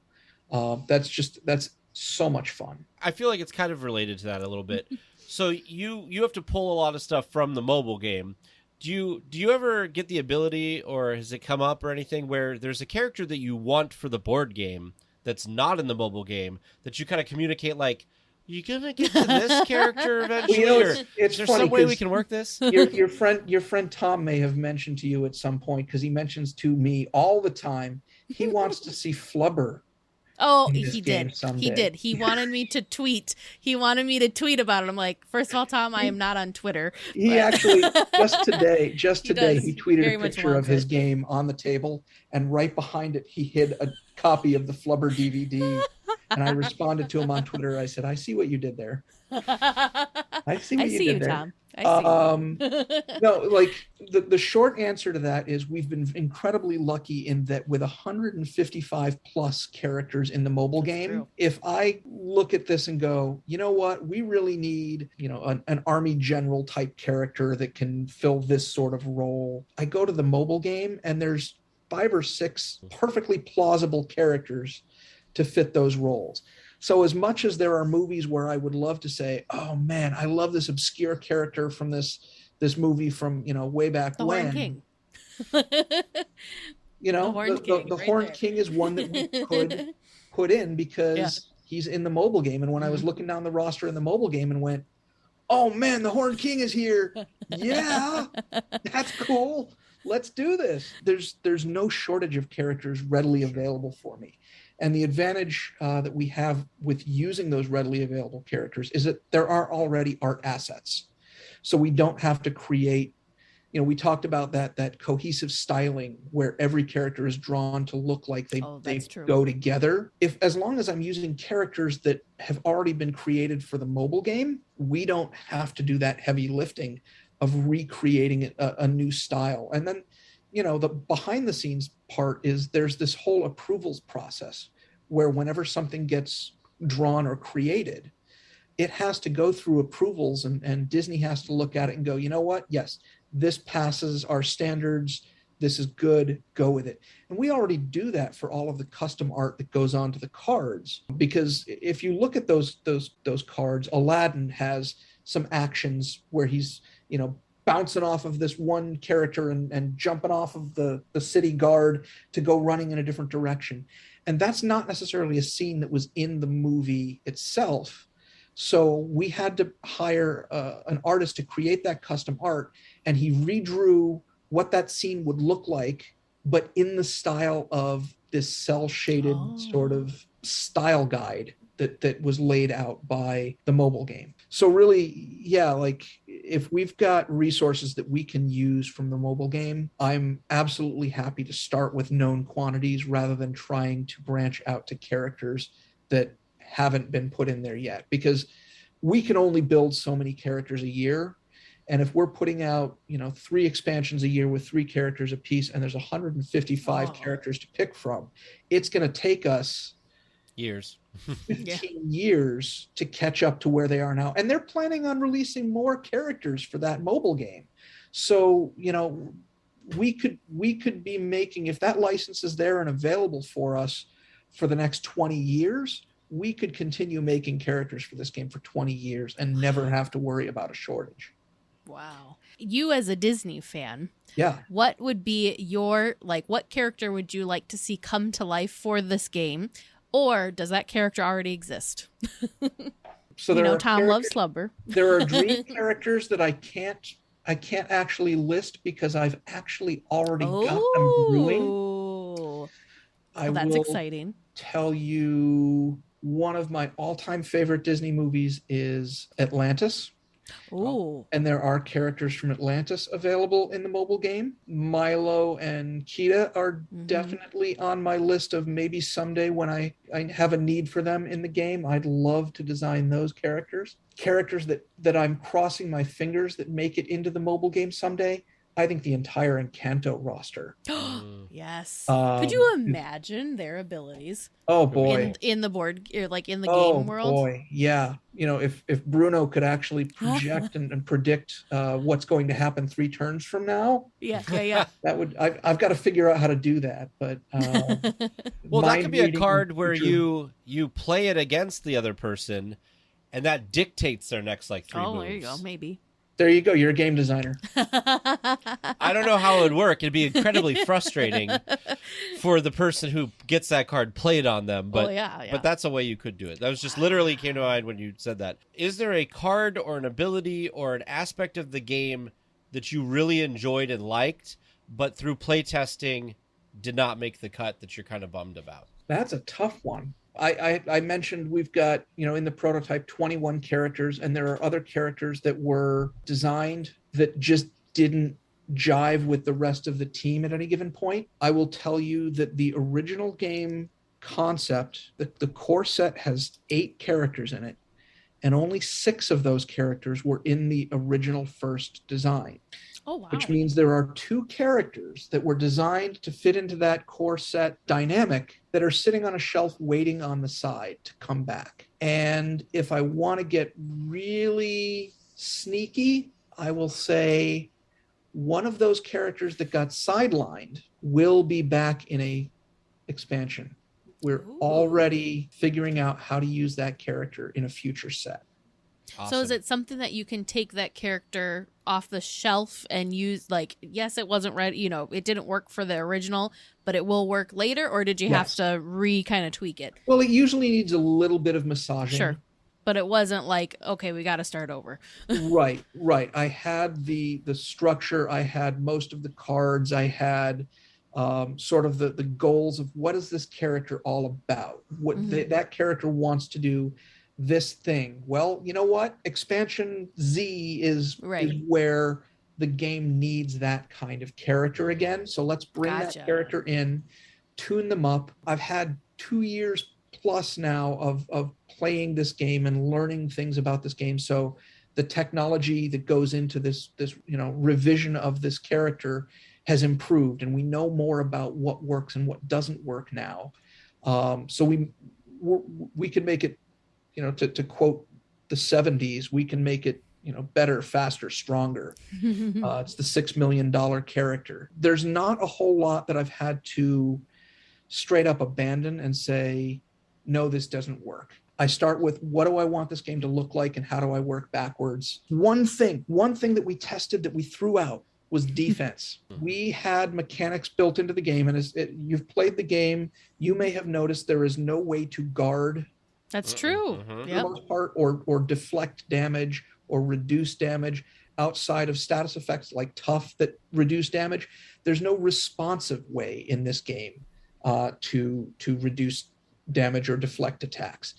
[SPEAKER 7] That's so much fun.
[SPEAKER 2] I feel like it's kind of related to that a little bit. So you have to pull a lot of stuff from the mobile game. Do you ever get the ability, or has it come up or anything, where there's a character that you want for the board game that's not in the mobile game, that you kind of communicate like, you gonna get to this character eventually?
[SPEAKER 7] It's
[SPEAKER 2] is there
[SPEAKER 7] funny,
[SPEAKER 2] some way we can work this?
[SPEAKER 7] your friend Tom may have mentioned to you at some point, because he mentions to me all the time he wants to see Flubber.
[SPEAKER 1] Oh, he did. He wanted me to tweet. He wanted me to tweet about it. I'm like, first of all, Tom, I am not on Twitter.
[SPEAKER 7] He actually just today he tweeted a picture of his
[SPEAKER 1] it.
[SPEAKER 7] game on the table, and right behind it he hid a copy of the Flubber DVD. And I responded to him on Twitter. I said, I see what you did there. I see what you did there.
[SPEAKER 1] Tom. I see.
[SPEAKER 7] No, like the short answer to that is we've been incredibly lucky in that with 155 plus characters in the mobile game.
[SPEAKER 1] True.
[SPEAKER 7] If I look at this and go, you know what, we really need, an army general type character that can fill this sort of role. I go to the mobile game and there's 5 or 6 perfectly plausible characters to fit those roles. So as much as there are movies where I would love to say, oh man, I love this obscure character from this movie from, way back
[SPEAKER 1] the
[SPEAKER 7] when.
[SPEAKER 1] Horned King.
[SPEAKER 7] The Horned King is one that we could put in because he's in the mobile game. And when I was looking down the roster in the mobile game and went, oh man, the Horned King is here. Yeah, that's cool. Let's do this. There's no shortage of characters readily available for me. And the advantage that we have with using those readily available characters is that there are already art assets. So we don't have to create, we talked about that cohesive styling where every character is drawn to look like they go together. As long as I'm using characters that have already been created for the mobile game, we don't have to do that heavy lifting of recreating a new style. And then, the behind the scenes part is there's this whole approvals process where whenever something gets drawn or created, it has to go through approvals, and Disney has to look at it and go, you know what? Yes, this passes our standards. This is good. Go with it. And we already do that for all of the custom art that goes onto the cards, because if you look at those cards, Aladdin has some actions where he's, bouncing off of this one character and jumping off of the city guard to go running in a different direction. And that's not necessarily a scene that was in the movie itself. So we had to hire an artist to create that custom art, and he redrew what that scene would look like, but in the style of this cel-shaded sort of style guide that was laid out by the mobile game. So really, yeah, like if we've got resources that we can use from the mobile game, I'm absolutely happy to start with known quantities rather than trying to branch out to characters that haven't been put in there yet, because we can only build so many characters a year. And if we're putting out, 3 expansions a year with 3 characters a piece, and there's 155 characters to pick from, it's going to take us
[SPEAKER 2] years.
[SPEAKER 7] 15 years to catch up to where they are now. And they're planning on releasing more characters for that mobile game. So, we could be making, if that license is there and available for us for the next 20 years, we could continue making characters for this game for 20 years and never have to worry about a shortage.
[SPEAKER 1] Wow. You as a Disney fan,
[SPEAKER 7] what
[SPEAKER 1] would be your, what character would you like to see come to life for this game? Or does that character already exist?
[SPEAKER 7] So
[SPEAKER 1] Tom loves Slumber.
[SPEAKER 7] There are dream characters that I can't actually list because I've actually already got them brewing.
[SPEAKER 1] That's exciting.
[SPEAKER 7] Tell you one of my all-time favorite Disney movies is Atlantis.
[SPEAKER 1] Ooh.
[SPEAKER 7] And there are characters from Atlantis available in the mobile game. Milo and Kita are definitely on my list of maybe someday when I have a need for them in the game. I'd love to design those characters. Characters that I'm crossing my fingers that make it into the mobile game someday. I think the entire Encanto roster.
[SPEAKER 1] Yes. Could you imagine their abilities?
[SPEAKER 7] Oh boy.
[SPEAKER 1] In the board, or like in the game world?
[SPEAKER 7] Oh boy, yeah. You know, if Bruno could actually project and predict what's going to happen 3 turns from now,
[SPEAKER 1] yeah.
[SPEAKER 7] that would. I've got to figure out how to do that. But
[SPEAKER 2] well, that could be a card where
[SPEAKER 7] future.
[SPEAKER 2] you play it against the other person, and that dictates their next like 3 moves.
[SPEAKER 1] Oh, there you go. Maybe.
[SPEAKER 7] There you go. You're a game designer.
[SPEAKER 2] I don't know how it would work. It'd be incredibly frustrating for the person who gets that card played on them. But but that's a way you could do it. That was just literally came to mind when you said that. Is there a card or an ability or an aspect of the game that you really enjoyed and liked, but through playtesting did not make the cut that you're kind of bummed about?
[SPEAKER 7] That's a tough one. I mentioned we've got, in the prototype 21 characters, and there are other characters that were designed that just didn't jive with the rest of the team at any given point. I will tell you that the original game concept, the core set has 8 characters in it, and only 6 of those characters were in the original first design.
[SPEAKER 1] Oh, wow.
[SPEAKER 7] Which means there are 2 characters that were designed to fit into that core set dynamic that are sitting on a shelf waiting on the side to come back. And if I want to get really sneaky, I will say one of those characters that got sidelined will be back in a expansion. We're already figuring out how to use that character in a future set.
[SPEAKER 2] Awesome.
[SPEAKER 1] So is it something that you can take that character off the shelf and use, like, yes, it wasn't ready, it didn't work for the original, but it will work later, or did you have to kind of tweak it?
[SPEAKER 7] Well, it usually needs a little bit of massaging.
[SPEAKER 1] Sure. But it wasn't like, okay, we got to start over.
[SPEAKER 7] Right. I had the structure, I had most of the cards, I had sort of the goals of what is this character all about? What that character wants to do this thing. Well, you know what? Expansion Z is where the game needs that kind of character again. So let's bring that character in, tune them up. I've had 2 years plus now of playing this game and learning things about this game. So the technology that goes into this revision of this character has improved, and we know more about what works and what doesn't work now. So we can make it, to quote the 70s, we can make it, better, faster, stronger. It's the $6 million character. There's not a whole lot that I've had to straight up abandon and say, no, this doesn't work. I start with, what do I want this game to look like, and how do I work backwards? One thing that we tested that we threw out was defense. We had mechanics built into the game, and you've played the game, you may have noticed there is no way to guard.
[SPEAKER 1] That's true.
[SPEAKER 7] For the most part, or deflect damage or reduce damage outside of status effects like tough that reduce damage. There's no responsive way in this game to reduce damage or deflect attacks.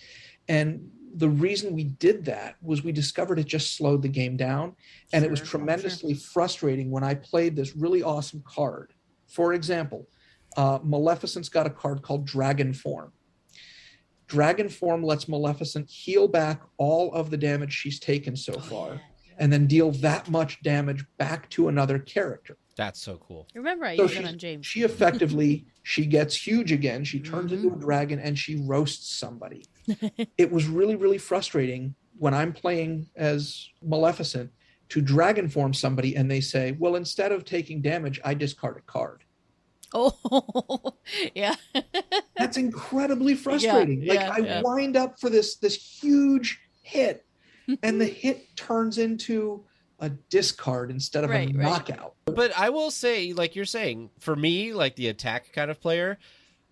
[SPEAKER 7] And the reason we did that was we discovered it just slowed the game down. And it was tremendously frustrating when I played this really awesome card. For example, Maleficent's got a card called Dragon Form. Dragon Form lets Maleficent heal back all of the damage she's taken so far, and then deal that much damage back to another character.
[SPEAKER 2] That's so cool.
[SPEAKER 1] Remember, I used it on James.
[SPEAKER 7] She effectively, she gets huge again. She turns into a dragon and she roasts somebody. It was really, really frustrating when I'm playing as Maleficent to Dragon Form somebody and they say, well, instead of taking damage, I discard a card.
[SPEAKER 1] Oh, yeah.
[SPEAKER 7] That's incredibly frustrating. I wind up for this huge hit, and the hit turns into a discard instead of a knockout.
[SPEAKER 2] But I will say, like you're saying, for me, like the attack kind of player,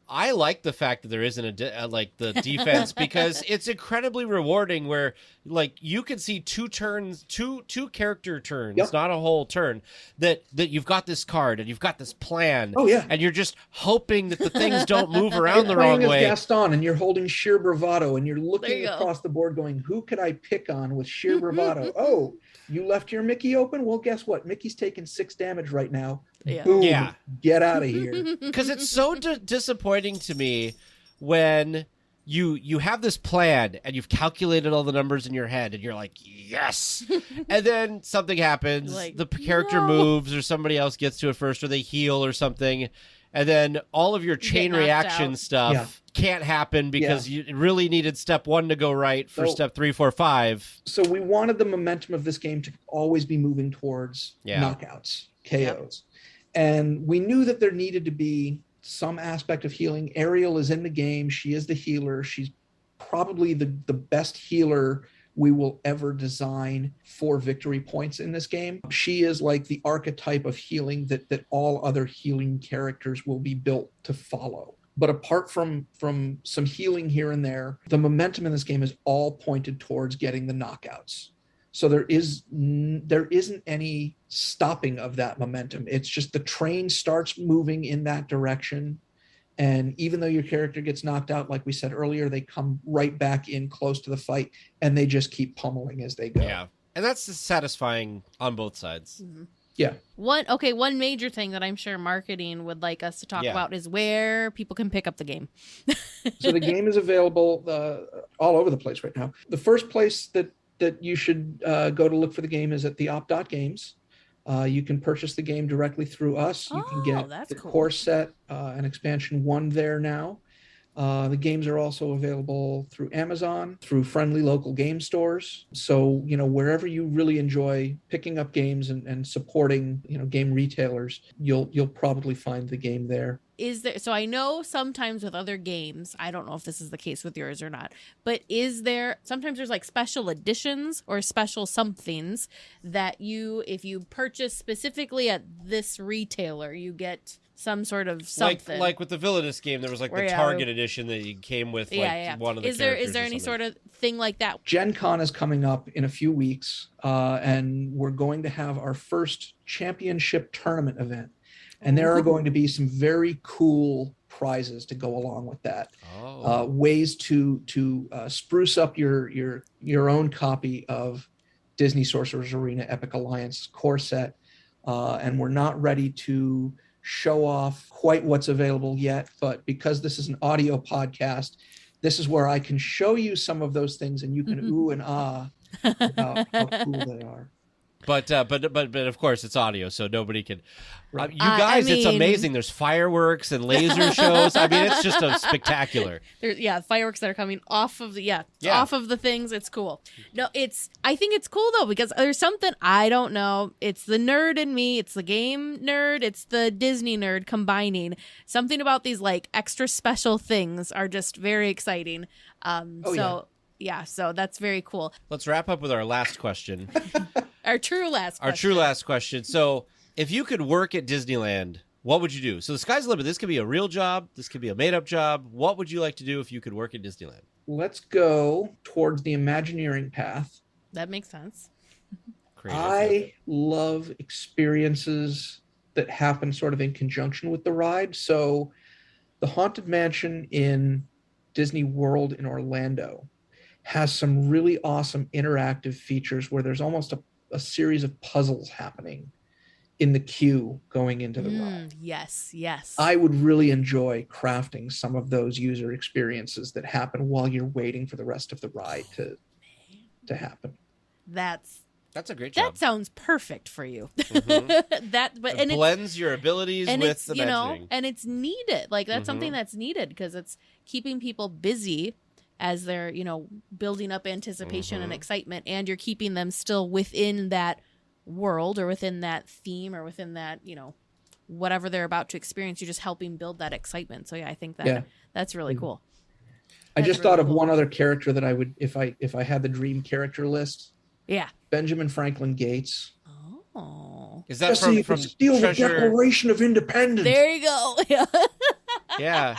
[SPEAKER 2] I like the fact that there isn't like the defense because it's incredibly rewarding where like you can see two character turns, not a whole turn, that you've got this card and you've got this plan.
[SPEAKER 7] Oh, yeah.
[SPEAKER 2] And you're just hoping that the things don't move around the
[SPEAKER 7] You're
[SPEAKER 2] wrong
[SPEAKER 7] playing
[SPEAKER 2] way.
[SPEAKER 7] as Gaston and you're holding sheer bravado and you're looking
[SPEAKER 1] you
[SPEAKER 7] across the board going, who could I pick on with sheer bravado? Oh, you left your Mickey open? Well, guess what? Mickey's taking 6 damage right now.
[SPEAKER 1] Yeah.
[SPEAKER 7] Boom.
[SPEAKER 2] Yeah.
[SPEAKER 7] Get out of here.
[SPEAKER 2] Because it's so disappointing to me when you have this plan and you've calculated all the numbers in your head and you're like, yes, and then something happens,
[SPEAKER 1] Like,
[SPEAKER 2] the character moves or somebody else gets to it first or they heal or something, and then all of your chain
[SPEAKER 1] knocked
[SPEAKER 2] reaction
[SPEAKER 1] out.
[SPEAKER 2] stuff can't happen because you really needed step 1 to go right for step 3, 4, 5.
[SPEAKER 7] So we wanted the momentum of this game to always be moving towards knockouts, KOs. And we knew that there needed to be some aspect of healing. Ariel is in the game. She is the healer. She's probably the best healer we will ever design for victory points in this game. She is like the archetype of healing that all other healing characters will be built to follow. But apart from some healing here and there, the momentum in this game is all pointed towards getting the knockouts. So there isn't any stopping of that momentum. It's just the train starts moving in that direction. And even though your character gets knocked out, like we said earlier, they come right back in close to the fight and they just keep pummeling as they go.
[SPEAKER 2] Yeah. And that's satisfying on both sides.
[SPEAKER 1] Mm-hmm.
[SPEAKER 7] Yeah.
[SPEAKER 1] One major thing that I'm sure marketing would like us to talk about is where people can pick up the game.
[SPEAKER 7] So the game is available all over the place right now. The first place that you should go to look for the game is at theop.games. You can purchase the game directly through us. You can get the core set and expansion 1 there now. The games are also available through Amazon, through friendly local game stores. So, wherever you really enjoy picking up games and supporting, game retailers, you'll probably find the game there.
[SPEAKER 1] So I know sometimes with other games, I don't know if this is the case with yours or not, but sometimes there's like special editions or special somethings that if you purchase specifically at this retailer, you get some sort of something.
[SPEAKER 2] Like with the Villainous game, there was like the Target edition that came with one of the characters.
[SPEAKER 1] Is there any sort of thing like that?
[SPEAKER 7] Gen Con is coming up in a few weeks, and we're going to have our first championship tournament event. And there are going to be some very cool prizes to go along with that. Ways to spruce up your own copy of Disney Sorcerer's Arena Epic Alliance core set. And we're not ready to show off quite what's available yet, but because this is an audio podcast, this is where I can show you some of those things and you can ooh and ah about how cool they are.
[SPEAKER 2] But of course it's audio, so nobody can. You guys, it's amazing. There's fireworks and laser shows. I mean, it's just a spectacular.
[SPEAKER 1] There's fireworks that are coming off of off of the things. It's cool. No, I think it's cool though because there's something I don't know. It's the nerd in me. It's the game nerd. It's the Disney nerd combining. Something about these like extra special things are just very exciting. So that's very cool.
[SPEAKER 2] Let's wrap up with our last question.
[SPEAKER 1] Our true last question.
[SPEAKER 2] So, if you could work at Disneyland, what would you do? So, the sky's the limit. This could be a real job. This could be a made-up job. What would you like to do if you could work at Disneyland?
[SPEAKER 7] Let's go towards the Imagineering path.
[SPEAKER 1] That makes sense.
[SPEAKER 2] Creative.
[SPEAKER 7] I love experiences that happen sort of in conjunction with the ride. So, the Haunted Mansion in Disney World in Orlando has some really awesome interactive features where there's almost a series of puzzles happening in the queue going into the ride.
[SPEAKER 1] Yes.
[SPEAKER 7] I would really enjoy crafting some of those user experiences that happen while you're waiting for the rest of the ride to happen.
[SPEAKER 1] That's
[SPEAKER 2] a great job.
[SPEAKER 1] That sounds perfect for you.
[SPEAKER 2] Mm-hmm. It blends your abilities with the Imagineering.
[SPEAKER 1] And it's needed. Like that's something that's needed because it's keeping people busy as they're, building up anticipation and excitement, and you're keeping them still within that world or within that theme or within that, whatever they're about to experience. You're just helping build that excitement. So I think that's really cool.
[SPEAKER 7] I just thought of one other character that I would, if I had the dream character list.
[SPEAKER 1] Yeah.
[SPEAKER 7] Benjamin Franklin Gates.
[SPEAKER 1] Oh.
[SPEAKER 2] Is that from
[SPEAKER 7] steal
[SPEAKER 2] Treasure...
[SPEAKER 7] the Declaration of Independence?
[SPEAKER 1] There you go.
[SPEAKER 2] Yeah.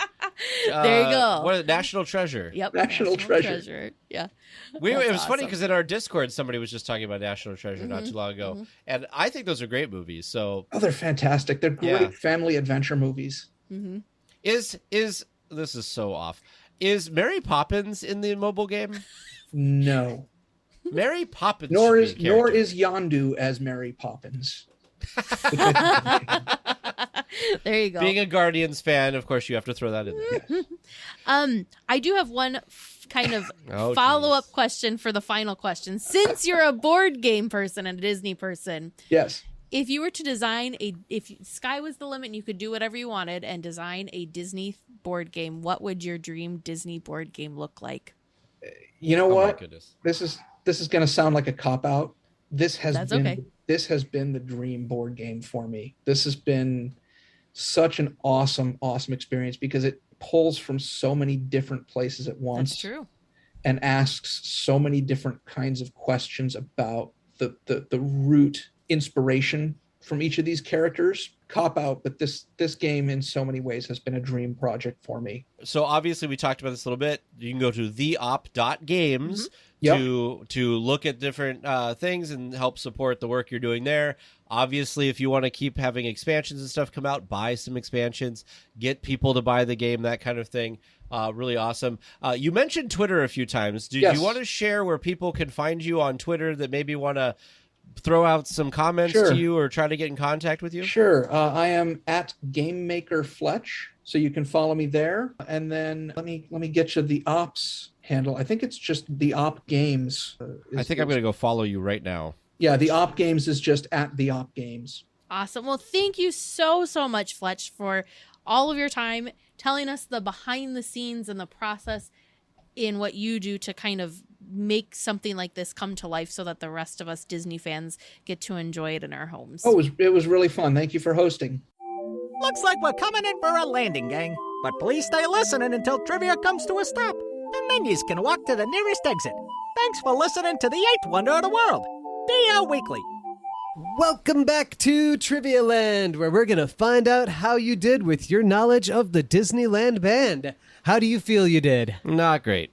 [SPEAKER 1] There you go.
[SPEAKER 2] What is it? National Treasure.
[SPEAKER 1] Yep.
[SPEAKER 7] National Treasure.
[SPEAKER 1] Yeah.
[SPEAKER 2] It
[SPEAKER 1] That's
[SPEAKER 2] was funny
[SPEAKER 1] awesome.
[SPEAKER 2] because in our Discord, somebody was just talking about National Treasure not too long ago. And I think those are great movies. So
[SPEAKER 7] Oh, they're fantastic. They're great
[SPEAKER 2] Yeah.
[SPEAKER 7] family adventure movies.
[SPEAKER 2] is this is so off. Is Mary Poppins in the mobile game?
[SPEAKER 7] No.
[SPEAKER 2] Mary Poppins
[SPEAKER 7] Nor
[SPEAKER 2] should
[SPEAKER 7] is
[SPEAKER 2] be a character.
[SPEAKER 7] Yondu as Mary Poppins.
[SPEAKER 1] There you go.
[SPEAKER 2] Being a Guardians fan, of course, you have to throw that in there.
[SPEAKER 1] I do have one kind of
[SPEAKER 2] Oh,
[SPEAKER 1] follow-up question for the final question. Since you're a board game person and a Disney person,
[SPEAKER 7] Yes.
[SPEAKER 1] if you were to design if sky was the limit and you could do whatever you wanted and design a Disney board game, what would your dream Disney board game look like?
[SPEAKER 7] You know
[SPEAKER 2] Oh my
[SPEAKER 7] what?
[SPEAKER 2] goodness.
[SPEAKER 7] This is going to sound like a cop out. This has
[SPEAKER 1] That's
[SPEAKER 7] been
[SPEAKER 1] okay.
[SPEAKER 7] this has been the dream board game for me. This has been such an awesome experience because it pulls from so many different places at once.
[SPEAKER 1] That's true.
[SPEAKER 7] And asks so many different kinds of questions about the root inspiration from each of these characters. Cop out, but this game in so many ways has been a dream project for me.
[SPEAKER 2] So obviously we talked about this a little bit. You can go to theop.games
[SPEAKER 7] Yep.
[SPEAKER 2] to look at different things and help support the work you're doing there. Obviously, if you want to keep having expansions and stuff come out, buy some expansions, get people to buy the game, that kind of thing. Really awesome. You mentioned Twitter a few times. Do
[SPEAKER 7] Yes.
[SPEAKER 2] you want to share where people can find you on Twitter that maybe want to throw out some comments
[SPEAKER 7] Sure.
[SPEAKER 2] to you or try to get in contact with you?
[SPEAKER 7] Sure. I am at Game Maker Fletch, so you can follow me there. And then let me get you the ops handle. I think it's just the op games.
[SPEAKER 2] I think I'm going to go follow you right now.
[SPEAKER 7] Yeah, the op games is just at the op games.
[SPEAKER 1] Awesome. Well, thank you so much, Fletch, for all of your time telling us the behind the scenes and the process in what you do to kind of make something like this come to life so that the rest of us Disney fans get to enjoy it in our homes.
[SPEAKER 7] Oh, it was really fun. Thank you for hosting.
[SPEAKER 8] Looks like we're coming in for a landing, gang. But please stay listening until trivia comes to a stop. And then you can walk to the nearest exit. Thanks for listening to the 8th wonder of the world, DL Weekly.
[SPEAKER 5] Welcome back to Trivia Land, where we're going to find out how you did with your knowledge of the Disneyland band. How do you feel you did?
[SPEAKER 2] Not great.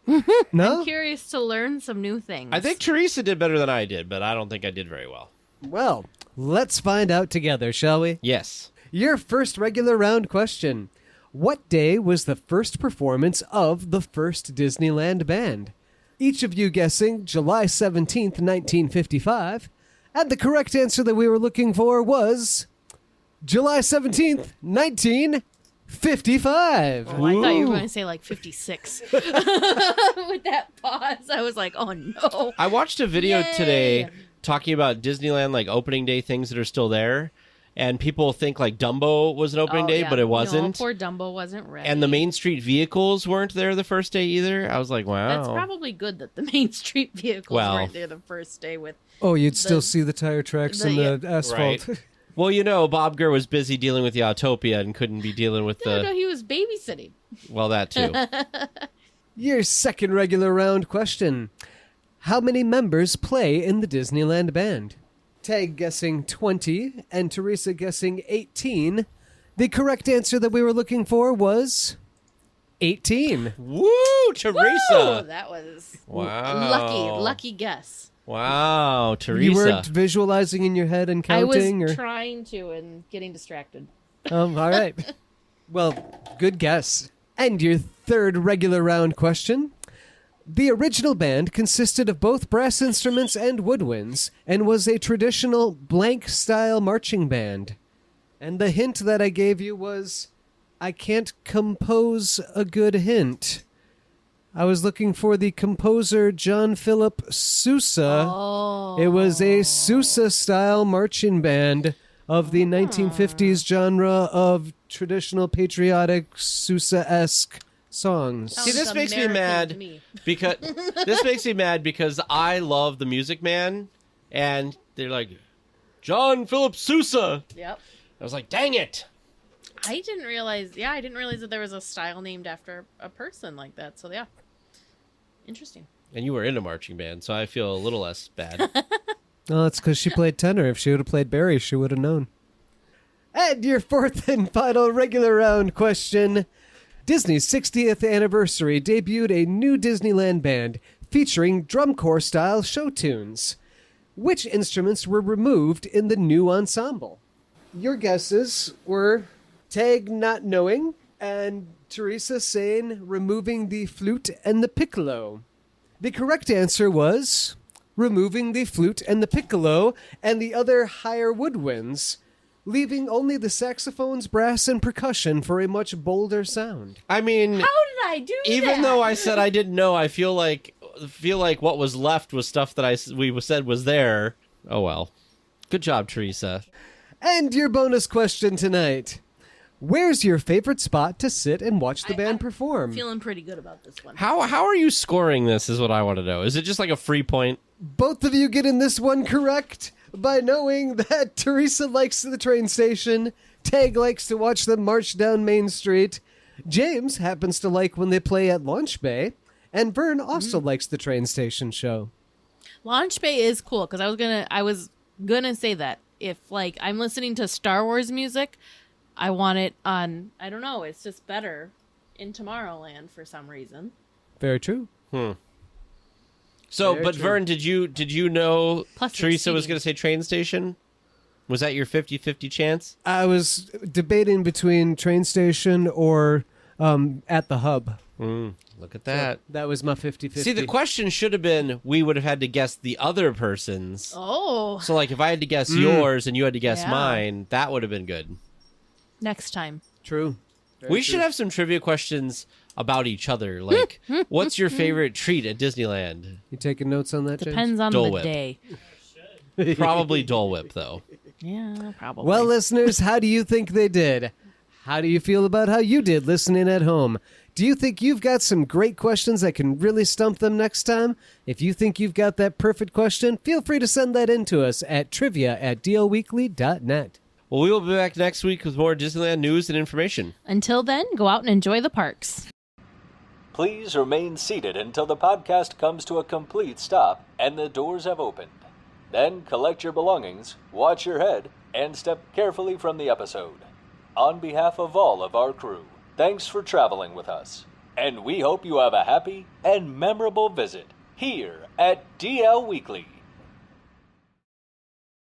[SPEAKER 5] No?
[SPEAKER 1] I'm curious to learn some new things.
[SPEAKER 2] I think Teresa did better than I did, but I don't think I did very well.
[SPEAKER 5] Well, let's find out together, shall we?
[SPEAKER 2] Yes.
[SPEAKER 5] Your first regular round question. What day was the first performance of the first Disneyland band? Each of you guessing July 17th, 1955. And the correct answer that we were looking for was July 17th, 1955.
[SPEAKER 1] Oh, I thought you were going to say like 56. With that pause, I was like, oh no.
[SPEAKER 2] I watched a video
[SPEAKER 1] Yay.
[SPEAKER 2] today talking about Disneyland, like opening day things that are still there. And people think like Dumbo was an opening day,
[SPEAKER 1] yeah.
[SPEAKER 2] but it wasn't.
[SPEAKER 1] No, poor Dumbo wasn't ready.
[SPEAKER 2] And the Main Street vehicles weren't there the first day either. I was like, wow.
[SPEAKER 1] That's probably good that the Main Street vehicles
[SPEAKER 2] Well.
[SPEAKER 1] weren't there the first day with.
[SPEAKER 5] Oh, you'd
[SPEAKER 1] The-
[SPEAKER 5] still see the tire tracks and the asphalt.
[SPEAKER 2] Right. Well, you know, Bob Gurr was busy dealing with the Autopia and couldn't be dealing with
[SPEAKER 1] No,
[SPEAKER 2] the...
[SPEAKER 1] he was babysitting.
[SPEAKER 2] Well, that too.
[SPEAKER 5] Your second regular round question. How many members play in the Disneyland band? Tag guessing 20 and Teresa guessing 18. The correct answer that we were looking for was 18.
[SPEAKER 2] Woo, Teresa!
[SPEAKER 1] Woo! That was
[SPEAKER 2] Wow.
[SPEAKER 1] lucky guess.
[SPEAKER 2] Wow, Teresa.
[SPEAKER 5] You weren't visualizing in your head and
[SPEAKER 1] I was
[SPEAKER 5] counting? or
[SPEAKER 1] trying to and getting distracted.
[SPEAKER 5] All right. Well, good guess. And your third regular round question. The original band consisted of both brass instruments and woodwinds and was a traditional blank-style marching band. And the hint that I gave you was, I can't compose a good hint. I was looking for the composer John Philip Sousa.
[SPEAKER 1] Oh.
[SPEAKER 5] It was a Sousa-style marching band of the 1950s genre of traditional patriotic Sousa-esque songs.
[SPEAKER 2] See, this
[SPEAKER 1] Sounds
[SPEAKER 2] makes me
[SPEAKER 1] American
[SPEAKER 2] mad
[SPEAKER 1] to me.
[SPEAKER 2] because this makes me mad because I love the Music Man, and they're like, John Philip Sousa.
[SPEAKER 1] Yep.
[SPEAKER 2] I was like, dang it.
[SPEAKER 1] I didn't realize that there was a style named after a person like that. So yeah. Interesting.
[SPEAKER 2] And you were in a marching band, so I feel a little less bad.
[SPEAKER 5] Oh, that's because she played tenor. If she would have played Barry, she would have known. And your fourth and final regular round question. Disney's 60th anniversary debuted a new Disneyland band featuring drum corps-style show tunes. Which instruments were removed in the new ensemble? Your guesses were Tag not knowing and Teresa saying removing the flute and the piccolo. The correct answer was removing the flute and the piccolo and the other higher woodwinds, leaving only the saxophones, brass, and percussion for a much bolder sound.
[SPEAKER 2] I mean,
[SPEAKER 1] How did I do that?
[SPEAKER 2] even though I said I didn't know, I feel like what was left was stuff that we said was there. Oh well. Good job, Teresa.
[SPEAKER 5] And your bonus question tonight. Where's your favorite spot to sit and watch the band perform?
[SPEAKER 1] Feeling pretty good about this one.
[SPEAKER 2] How are you scoring this is what I want to know. Is it just like a free point?
[SPEAKER 5] Both of you getting this one correct by knowing that Teresa likes the train station, Tag likes to watch them march down Main Street, James happens to like when they play at Launch Bay, and Vern also likes the train station show.
[SPEAKER 1] Launch Bay is cool because I was gonna say that if like I'm listening to Star Wars music, I want it on. I don't know. It's just better in Tomorrowland for some reason.
[SPEAKER 5] Very true.
[SPEAKER 2] So,
[SPEAKER 5] Very
[SPEAKER 2] but
[SPEAKER 5] true.
[SPEAKER 2] Vern, did you know
[SPEAKER 1] Plus there's
[SPEAKER 2] Teresa was
[SPEAKER 1] seating.
[SPEAKER 2] going to say train station? Was that your 50-50 chance?
[SPEAKER 5] I was debating between train station or at the hub.
[SPEAKER 2] Look at that.
[SPEAKER 5] That was my 50-50.
[SPEAKER 2] See, the question should have been, we would have had to guess the other person's.
[SPEAKER 1] Oh,
[SPEAKER 2] So, like, if I had to guess yours and you had to guess
[SPEAKER 1] Yeah.
[SPEAKER 2] mine, that would have been good.
[SPEAKER 1] next time.
[SPEAKER 5] True.
[SPEAKER 2] We should have some trivia questions about each other. Like, what's your favorite treat at Disneyland?
[SPEAKER 5] You taking notes on that, James?
[SPEAKER 1] Depends on
[SPEAKER 2] Dole
[SPEAKER 1] the
[SPEAKER 2] Whip.
[SPEAKER 1] day.
[SPEAKER 2] Probably Dole Whip, though.
[SPEAKER 1] Yeah, probably.
[SPEAKER 5] Well, listeners, how do you think they did? How do you feel about how you did listening at home? Do you think you've got some great questions that can really stump them next time? If you think you've got that perfect question, feel free to send that in to us at trivia@dlweekly.net.
[SPEAKER 2] Well, we will be back next week with more Disneyland news and information.
[SPEAKER 1] Until then, go out and enjoy the parks.
[SPEAKER 3] Please remain seated until the podcast comes to a complete stop and the doors have opened. Then collect your belongings, watch your head, and step carefully from the episode. On behalf of all of our crew, thanks for traveling with us. And we hope you have a happy and memorable visit here at DL Weekly.